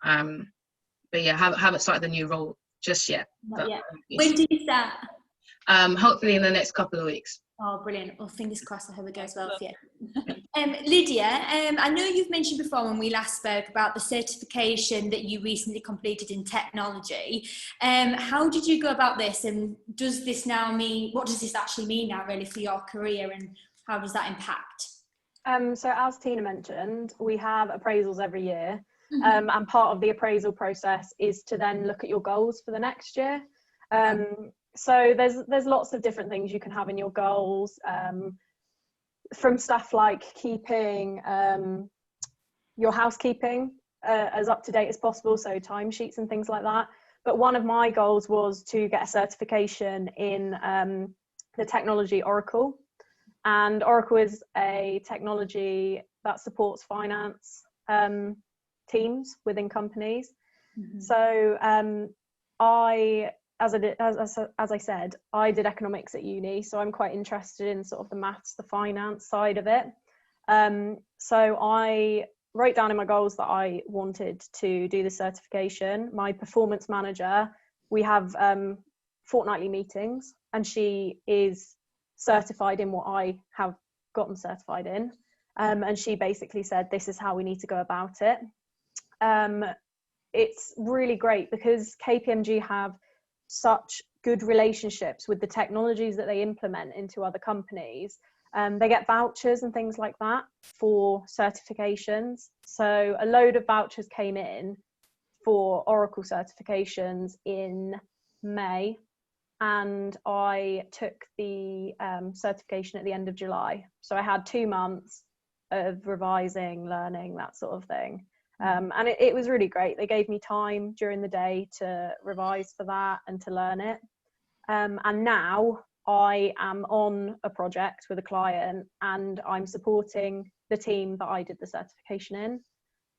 But yeah, haven't started the new role just yet. Not yet. When do you start? Hopefully in the next couple of weeks. Oh, brilliant. Well, fingers crossed, I hope it goes well for you. Lydia, I know you've mentioned before when we last spoke about the certification that you recently completed in technology. How did you go about this, and what does this actually mean now really for your career, and how does that impact? So as Tina mentioned, we have appraisals every year, and part of the appraisal process is to then look at your goals for the next year. So there's lots of different things you can have in your goals, from stuff like keeping your housekeeping as up to date as possible, so timesheets and things like that. But one of my goals was to get a certification in the technology Oracle. And Oracle is a technology that supports finance teams within companies. So as I said, I did economics at uni, so I'm quite interested in sort of the maths, the finance side of it. So I wrote down in my goals that I wanted to do the certification. My performance manager, we have fortnightly meetings, and she is certified in what I have gotten certified in, and she basically said this is how we need to go about it. It's really great because KPMG have such good relationships with the technologies that they implement into other companies, they get vouchers and things like that for certifications. So a load of vouchers came in for Oracle certifications in May, and I took the certification at the end of July. So I had 2 months of revising, learning, that sort of thing. And it was really great. They gave me time during the day to revise for that and to learn it. And now I am on a project with a client, and I'm supporting the team that I did the certification in.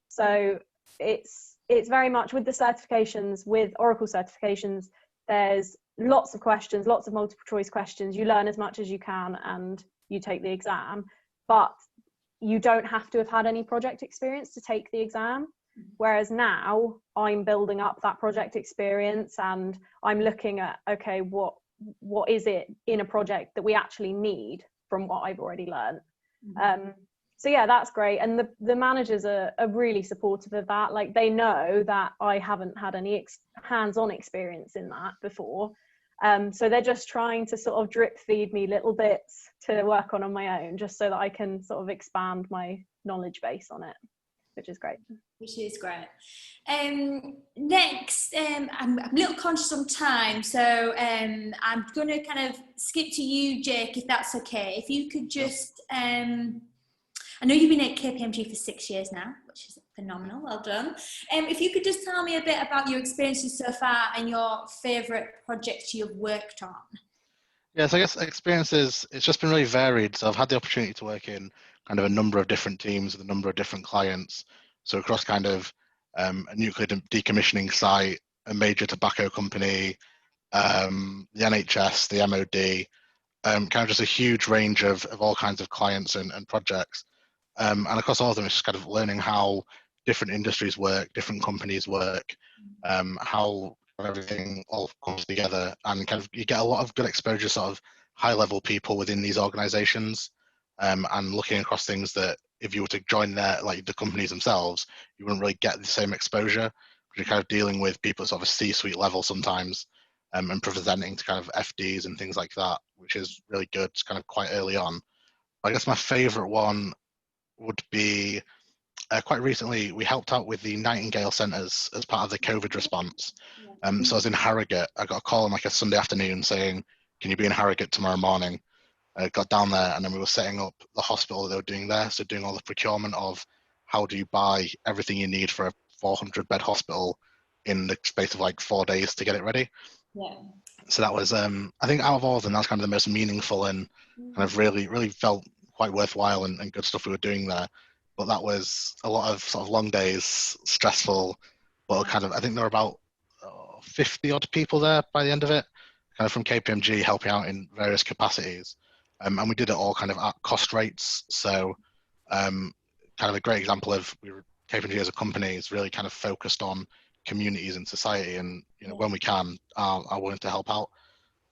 So it's very much with the certifications, with Oracle certifications, there's lots of questions, lots of multiple choice questions. You learn as much as you can and you take the exam, but you don't have to have had any project experience to take the exam. Whereas now I'm building up that project experience, and I'm looking at, okay, what is it in a project that we actually need from what I've already learned. So yeah, that's great. And the managers are really supportive of that. Like, they know that I haven't had any hands-on experience in that before. So they're just trying to sort of drip feed me little bits to work on my own, just so that I can sort of expand my knowledge base on it, which is great. Which is great. Next, I'm a little conscious on time, so I'm going to kind of skip to you, Jake, if that's okay. If you could just, I know you've been at Kpmg for 6 years now, which is phenomenal, well done. If you could just tell me a bit about your experiences so far and your favourite projects you've worked on. Yes, I guess experiences, it's just been really varied. So I've had the opportunity to work in kind of a number of different teams with a number of different clients. So across kind of a nuclear decommissioning site, a major tobacco company, the NHS, the MOD, kind of just a huge range of all kinds of clients and projects. And across all of them, it's just kind of learning how different industries work, different companies work, how everything all comes together, and kind of you get a lot of good exposure, sort of high level people within these organizations, and looking across things that if you were to join their, like the companies themselves, you wouldn't really get the same exposure. You're kind of dealing with people at sort of a C-suite level sometimes, and presenting to kind of FDs and things like that, which is really good kind of quite early on. I guess my favorite one would be quite recently we helped out with the Nightingale Centres as part of the COVID response. So I was in Harrogate. I got a call on like a Sunday afternoon saying, can you be in Harrogate tomorrow morning? I got down there, and then we were setting up the hospital that they were doing there. So doing all the procurement of how do you buy everything you need for a 400 bed hospital in the space of like 4 days to get it ready. Yeah. So that was, I think out of all of them, that's kind of the most meaningful and kind of really felt quite worthwhile and good stuff we were doing there. But that was a lot of sort of long days, stressful, but kind of, I think there were about 50 odd people there by the end of it, kind of from Kpmg helping out in various capacities. And we did it all kind of at cost rates. So kind of a great example of Kpmg as a company is really kind of focused on communities and society, and you know, when we can, are willing to help out.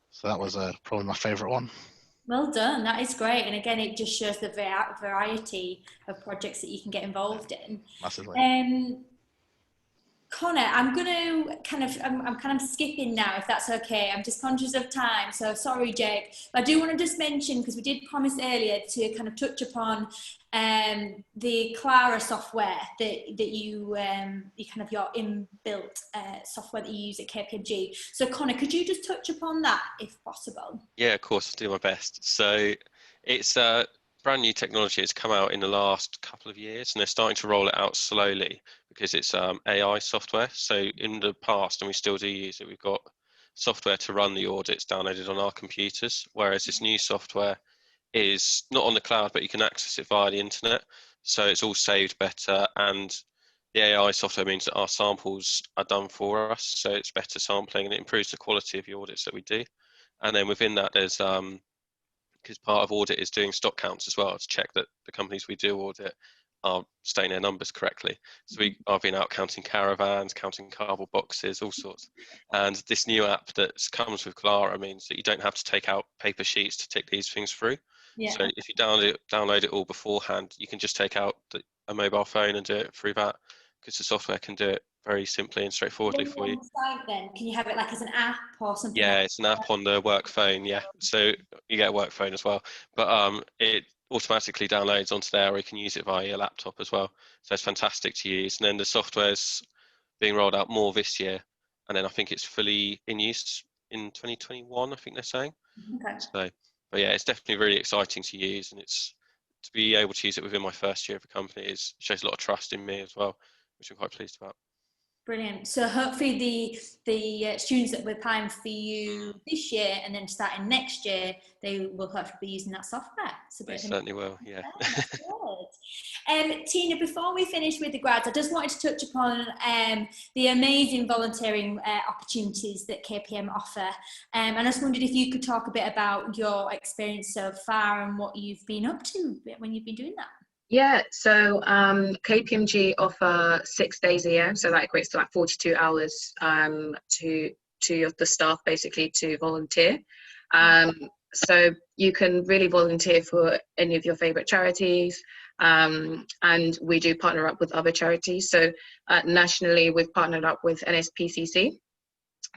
So that was probably my favorite one. Well done, that is great. And again, it just shows the variety of projects that you can get involved in. Massively. Connor, I'm kind of skipping now, if that's okay. I'm just conscious of time, so sorry, Jake. But I do want to just mention, because we did promise earlier to kind of touch upon the Clara software that you kind of your inbuilt software that you use at Kpmg. So Connor, could you just touch upon that if possible? Yeah, of course, I'll do my best. So it's brand new technology. It's come out in the last couple of years, and they're starting to roll it out slowly because it's AI software. So in the past, and we still do use it, we've got software to run the audits downloaded on our computers, whereas this new software is not on the cloud, but you can access it via the internet. So it's all saved better, and the AI software means that our samples are done for us. So it's better sampling, and it improves the quality of the audits that we do. And then within that, there's because part of audit is doing stock counts as well to check that the companies we do audit are stating their numbers correctly. So I've been out counting caravans, counting cardboard boxes, all sorts. And this new app that comes with Clara means that you don't have to take out paper sheets to tick these things through. Yeah. So if you download it all beforehand, you can just take out a mobile phone and do it through that, because the software can do it very simply and straightforwardly for you. Site, then can you have it like as an app or something? Yeah, it's an app on the work phone. Yeah, so you get a work phone as well, but it automatically downloads onto there, or you can use it via your laptop as well. So it's fantastic to use. And then the software's being rolled out more this year, and then I think it's fully in use in 2021. I think they're saying. Okay. So, but yeah, it's definitely really exciting to use, and it's to be able to use it within my first year of the company shows a lot of trust in me as well, which I'm quite pleased about. Brilliant. So hopefully the students that we're applying for you this year and then starting next year, they will hopefully be using that software. So they certainly will, yeah. Tina, before we finish with the grads, I just wanted to touch upon the amazing volunteering opportunities that KPM offer. And I just wondered if you could talk a bit about your experience so far and what you've been up to when you've been doing that. Yeah, so KPMG offer 6 days a year, so that equates to like 42 hours to the staff basically to volunteer. So you can really volunteer for any of your favorite charities, and we do partner up with other charities. So nationally, we've partnered up with NSPCC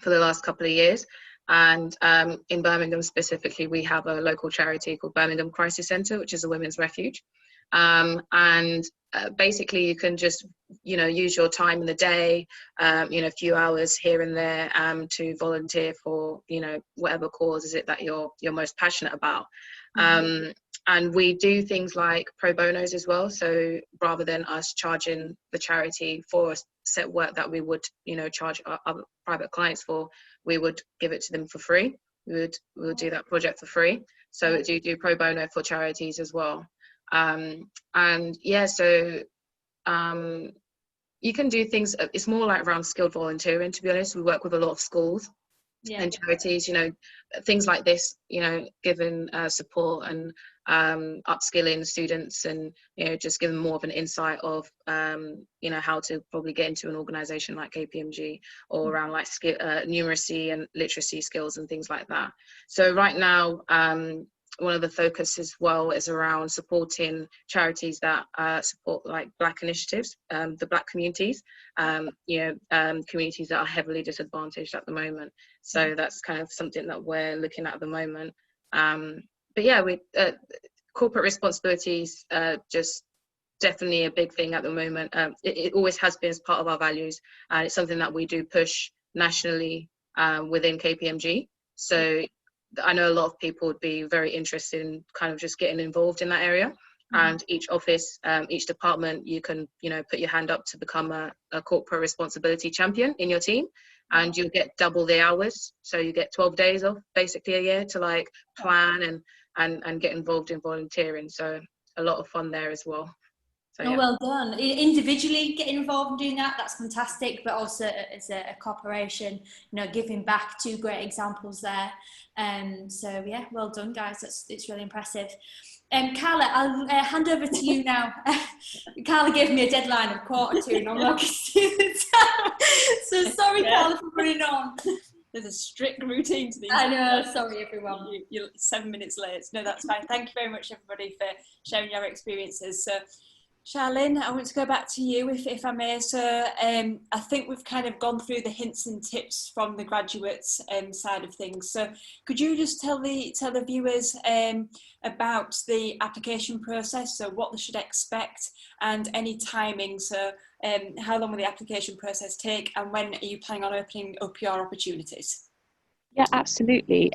for the last couple of years. And in Birmingham specifically, we have a local charity called Birmingham Crisis Centre, which is a women's refuge. Basically you can just, use your time in the day, a few hours here and there to volunteer for, whatever cause is it that you're most passionate about. And we do things like pro bonos as well. So rather than us charging the charity for a set work that we would, charge our other private clients for, we would give it to them for free. We would do that project for free. So we do pro bono for charities as well. You can do things, it's more like around skilled volunteering, to be honest. We work with a lot of schools and charities, things like this, giving support and upskilling students and, just giving more of an insight of, how to probably get into an organization like KPMG or around like numeracy and literacy skills and things like that. So right now, one of the focus as well is around supporting charities that support like Black initiatives, the Black communities, communities that are heavily disadvantaged at the moment. So that's kind of something that we're looking at the moment. But yeah, corporate responsibilities just definitely a big thing at the moment. It always has been as part of our values, and it's something that we do push nationally within KPMG. So I know a lot of people would be very interested in kind of just getting involved in that area. And each office, each department, you can, put your hand up to become a corporate responsibility champion in your team, and you'll get double the hours. So you get 12 days off basically a year to like plan and get involved in volunteering. So a lot of fun there as well. So, yeah. Oh, well done. Individually getting involved in doing that, that's fantastic, but also as a corporation, giving back, 2 great examples there. So yeah, well done guys, it's really impressive. Carla, I'll hand over to you now. Carla gave me a deadline of 1:45 and I'm not going to do the time. So sorry Carla for running on. There's a strict routine to these. I know, sorry everyone. You're 7 minutes late. No, that's fine. Thank you very much everybody for sharing your experiences. So Charlynn, I want to go back to you if I may. So I think we've kind of gone through the hints and tips from the graduates side of things. So could you just tell the viewers about the application process, so what they should expect and any timing, so how long will the application process take and when are you planning on opening up your opportunities? Yeah, absolutely.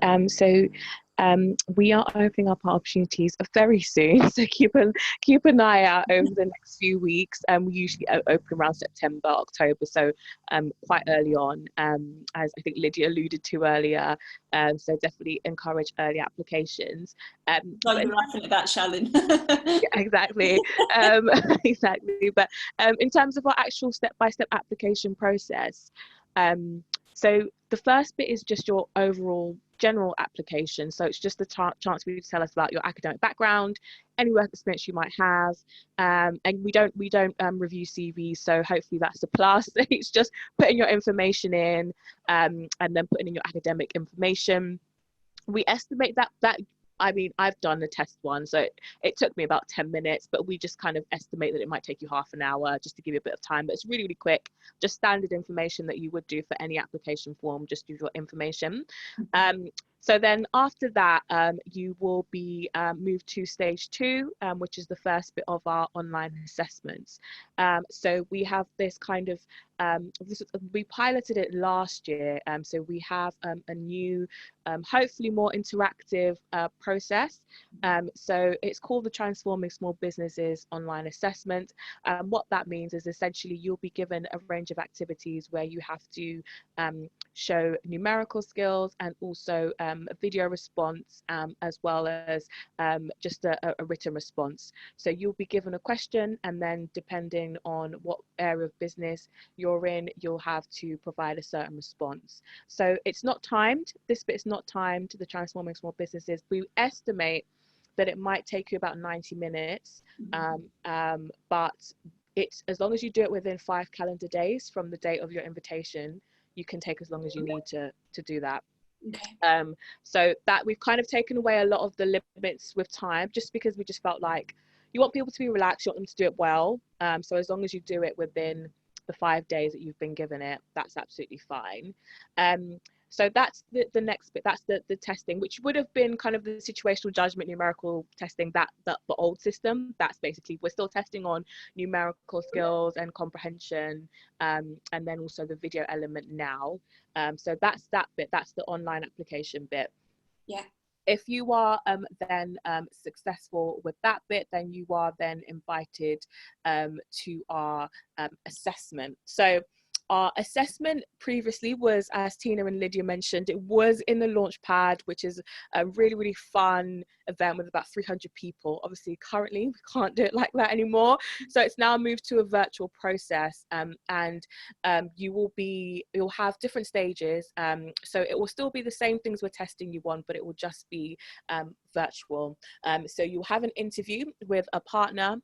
We are opening up our opportunities very soon, so keep an eye out over the next few weeks. We usually open around September, October, so quite early on, as I think Lydia alluded to earlier. So definitely encourage early applications. Oh, you're laughing at that, Charlynn. Yeah, exactly. Exactly. But in terms of our actual step-by-step application process, so the first bit is just your overall general application. So it's just the chance for you to tell us about your academic background, any work experience you might have, and we don't review CVs, so hopefully that's a plus. It's just putting your information in and then putting in your academic information. We estimate that I mean, I've done the test one, so it took me about 10 minutes, but we just kind of estimate that it might take you half an hour just to give you a bit of time. But it's really, really quick, just standard information that you would do for any application form, just use your information. So then after that, you will be moved to stage 2, which is the first bit of our online assessments. So we have this kind of, we piloted it last year. So we have a new, hopefully more interactive process. So it's called the Transforming Small Businesses Online Assessment. What that means is essentially you'll be given a range of activities where you have to show numerical skills and also a video response, as well as just a written response. So you'll be given a question, and then depending on what area of business you're in, you'll have to provide a certain response. So it's not timed. This bit is not timed, the Transforming Small Businesses. We estimate that it might take you about 90 minutes, but it's, as long as you do it within 5 calendar days from the date of your invitation, you can take as long as you need to do that. Okay. So that we've kind of taken away a lot of the limits with time, just because we just felt like you want people to be relaxed, you want them to do it well. So as long as you do it within the 5 days that you've been given it, that's absolutely fine. So that's the next bit. That's the testing, which would have been kind of the situational judgment numerical testing, that the old system. That's basically, we're still testing on numerical skills and comprehension, and then also the video element now. So that's that bit. That's the online application bit. Yeah. If you are then successful with that bit, then you are then invited to our assessment. So our assessment previously was, as Tina and Lydia mentioned, it was in the Launchpad, which is a really, really fun event with about 300 people. Obviously, currently, we can't do it like that anymore. So it's now moved to a virtual process, and you'll have different stages. So it will still be the same things we're testing you on, but it will just be virtual. So you'll have an interview with a partner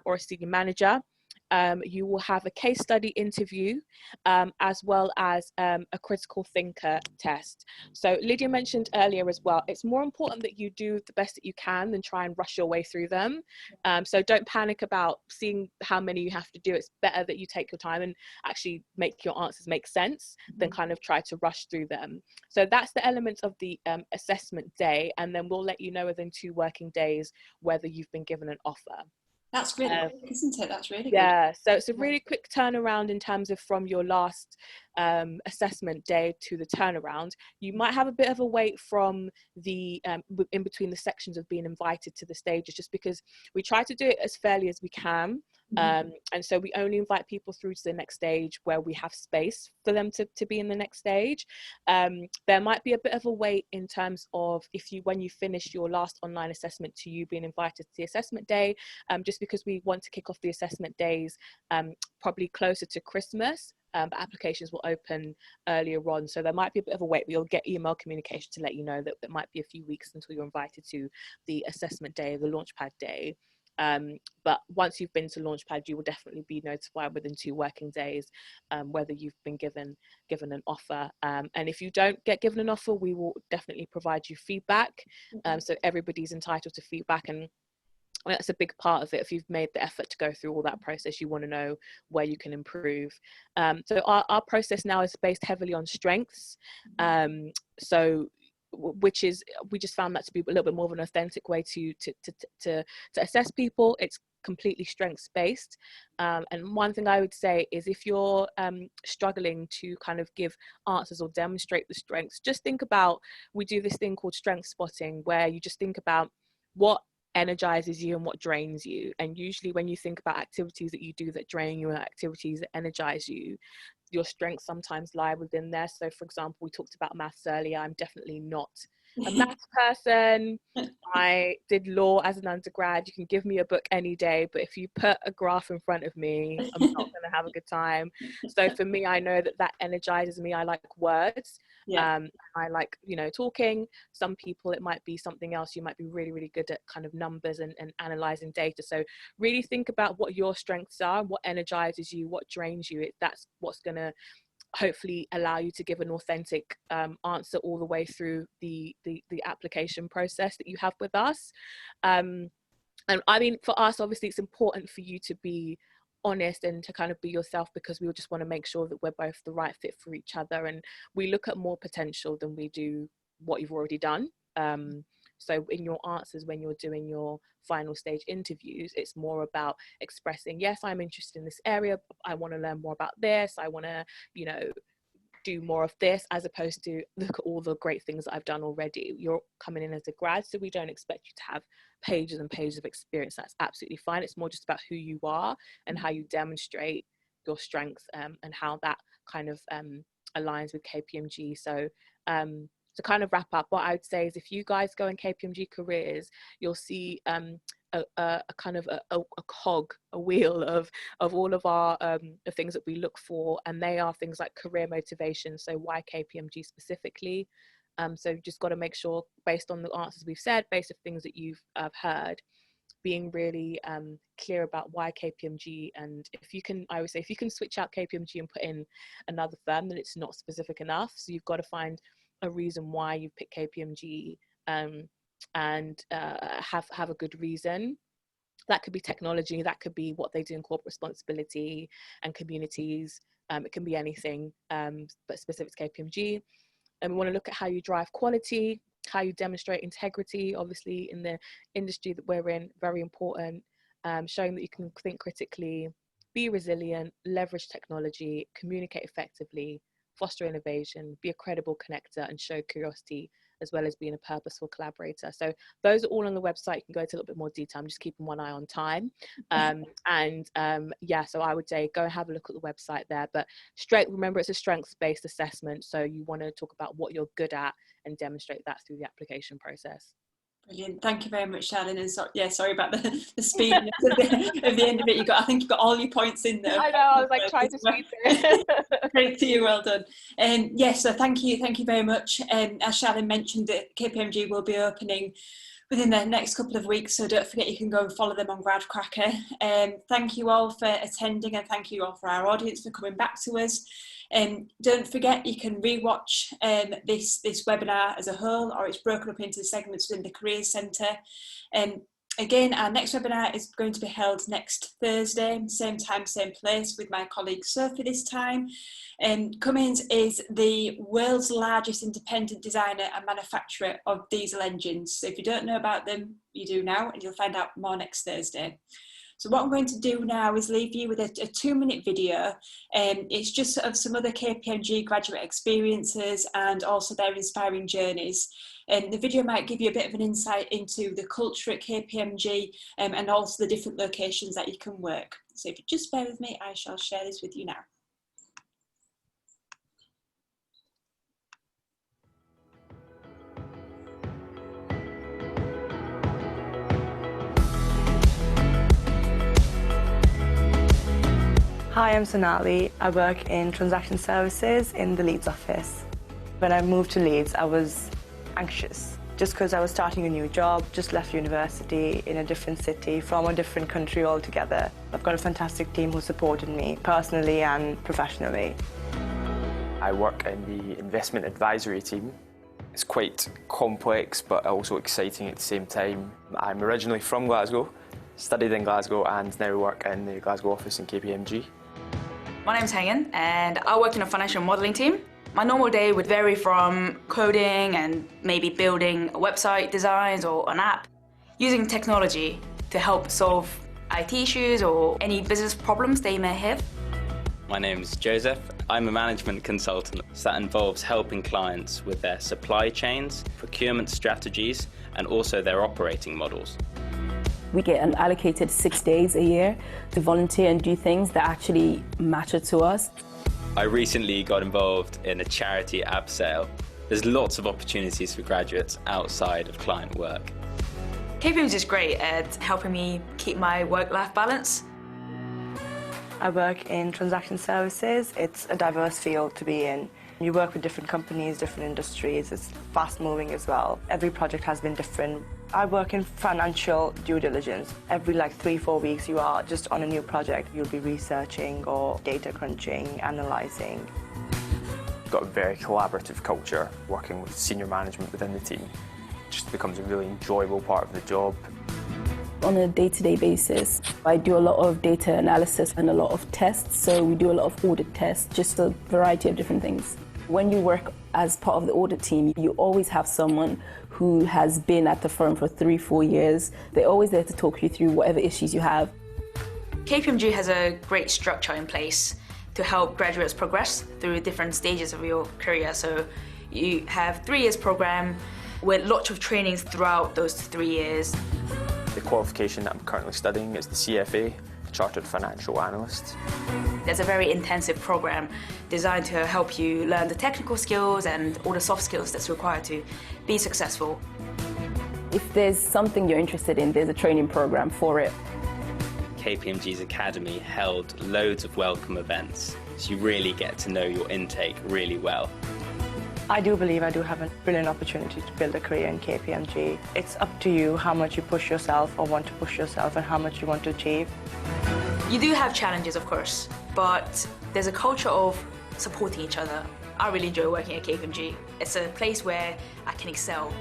or a senior manager. You will have a case study interview, as well as a critical thinker test. So Lydia mentioned earlier as well, it's more important that you do the best that you can than try and rush your way through them. So don't panic about seeing how many you have to do. It's better that you take your time and actually make your answers make sense than kind of try to rush through them. So that's the elements of the assessment day, and then we'll let you know within 2 working days whether you've been given an offer. That's really quick, isn't it? That's really good. Yeah, so it's a really quick turnaround in terms of from your last assessment day to the turnaround. You might have a bit of a wait from the in between the sections of being invited to the stages, just because we try to do it as fairly as we can. And so we only invite people through to the next stage where we have space for them to be in the next stage. There might be a bit of a wait in terms of when you finish your last online assessment to you being invited to the assessment day, just because we want to kick off the assessment days probably closer to Christmas. But applications will open earlier on, so there might be a bit of a wait, but you'll get email communication to let you know that it might be a few weeks until you're invited to the assessment day, the Launchpad day. But once you've been to Launchpad, you will definitely be notified within 2 working days whether you've been given an offer. And if you don't get given an offer, we will definitely provide you feedback. So everybody's entitled to feedback, and that's a big part of it. If you've made the effort to go through all that process, you want to know where you can improve. So our process now is based heavily on strengths. Which is, we just found that to be a little bit more of an authentic way to assess people. It's completely strengths based. And one thing I would say is, if you're struggling to kind of give answers or demonstrate the strengths, just think about, we do this thing called strength spotting, where you just think about what energizes you and what drains you. And usually when you think about activities that you do that drain you and activities that energize you, your strengths sometimes lie within there. So for example, we talked about maths earlier. I'm definitely not a maths person. I did law as an undergrad. You can give me a book any day, but if you put a graph in front of me, I'm not going to have a good time. So for me, I know that energizes me. I like words. I like, talking. Some people, it might be something else. You might be really, really good at kind of numbers and analyzing data. So really think about what your strengths are, what energizes you, what drains you. That's what's going to hopefully allow you to give an authentic answer all the way through the application process that you have with us. And I mean, for us, obviously, it's important for you to be honest and to kind of be yourself, because we just want to make sure that we're both the right fit for each other, and we look at more potential than we do what you've already done. So in your answers, when you're doing your final stage interviews, it's more about expressing, yes, I'm interested in this area, I want to learn more about this, I want to, you know, do more of this, as opposed to look at all the great things that I've done already. You're coming in as a grad, so we don't expect you to have pages and pages of experience. That's absolutely fine. It's more just about who you are and how you demonstrate your strengths, and how that kind of aligns with KPMG. So to kind of wrap up, what I would say is, if you guys go in KPMG careers, you'll see a kind of a cog, a wheel of all of our the things that we look for, and they are things like career motivation. So why KPMG specifically? So you've just got to make sure, based on the answers we've said, based on things that you've heard, being really clear about why KPMG. And if you can, I would say, if you can switch out KPMG and put in another firm, then it's not specific enough. So you've got to find a reason why you picked KPMG, and have a good reason. That could be technology, that could be what they do in corporate responsibility and communities. It can be anything, but specific to KPMG. And we want to look at how you drive quality, how you demonstrate integrity, obviously in the industry that we're in, very important. Showing that you can think critically, be resilient, leverage technology, communicate effectively, foster innovation, be a credible connector, and show curiosity, as well as being a purposeful collaborator. So those are all on the website. You can go into a little bit more detail. I'm just keeping one eye on time. Yeah, so I would say go and have a look at the website there. But remember, it's a strengths-based assessment. So you want to talk about what you're good at and demonstrate that through the application process. Brilliant. Thank you very much, Charlynn. And sorry about the speed of the end of it. I think you got all your points in there. I know. I was like trying to speed through. Great to you. Well done. Yes. So thank you very much. As Charlynn mentioned, that KPMG will be opening within the next couple of weeks, so don't forget you can go and follow them on GradCracker. Thank you all for attending, and thank you all for our audience for coming back to us. Don't forget you can rewatch this webinar as a whole, or it's broken up into segments within the Careers Centre. Again, our next webinar is going to be held next Thursday, same time, same place, with my colleague Sophie this time. Cummins is the world's largest independent designer and manufacturer of diesel engines. So if you don't know about them, you do now, and you'll find out more next Thursday. So what I'm going to do now is leave you with a 2-minute video. It's just sort of some other KPMG graduate experiences and also their inspiring journeys. The video might give you a bit of an insight into the culture at KPMG, and also the different locations that you can work. So if you just bear with me, I shall share this with you now. Hi, I'm Sonali. I work in transaction services in the Leeds office. When I moved to Leeds, I was anxious just because I was starting a new job, just left university in a different city from a different country altogether. I've got a fantastic team who supported me personally and professionally. I work in the investment advisory team. It's quite complex but also exciting at the same time. I'm originally from Glasgow, studied in Glasgow and now work in the Glasgow office in KPMG. My name's Hagen and I work in a financial modelling team. My normal day would vary from coding and maybe building website designs or an app, using technology to help solve IT issues or any business problems they may have. My name's Joseph. I'm a management consultant, so that involves helping clients with their supply chains, procurement strategies, and also their operating models. We get allocated 6 days a year to volunteer and do things that actually matter to us. I recently got involved in a charity app sale. There's lots of opportunities for graduates outside of client work. KPMG is great at helping me keep my work-life balance. I work in transaction services. It's a diverse field to be in. You work with different companies, different industries. It's fast-moving as well. Every project has been different. I work in financial due diligence. Every 3-4 weeks you are just on a new project. You'll be researching or data crunching, analysing. got a very collaborative culture, working with senior management within the team. It just becomes a really enjoyable part of the job. On a day-to-day basis, I do a lot of data analysis and a lot of tests, so we do a lot of audit tests, just a variety of different things. When you work as part of the audit team, you always have someone who has been at the firm for 3-4 years. They're always there to talk you through whatever issues you have. Kpmg has a great structure in place to help graduates progress through different stages of your career. So you have 3 years program with lots of trainings throughout those 3 years. The qualification that I'm currently studying is the CFA, Chartered Financial Analyst. There's a very intensive program designed to help you learn the technical skills and all the soft skills that's required to be successful. If there's something you're interested in, there's a training program for it. KPMG's Academy held loads of welcome events, so you really get to know your intake really well. I do believe I do have a brilliant opportunity to build a career in KPMG. It's up to you how much you push yourself or want to push yourself and how much you want to achieve. You do have challenges, of course, but there's a culture of supporting each other. I really enjoy working at KPMG. It's a place where I can excel.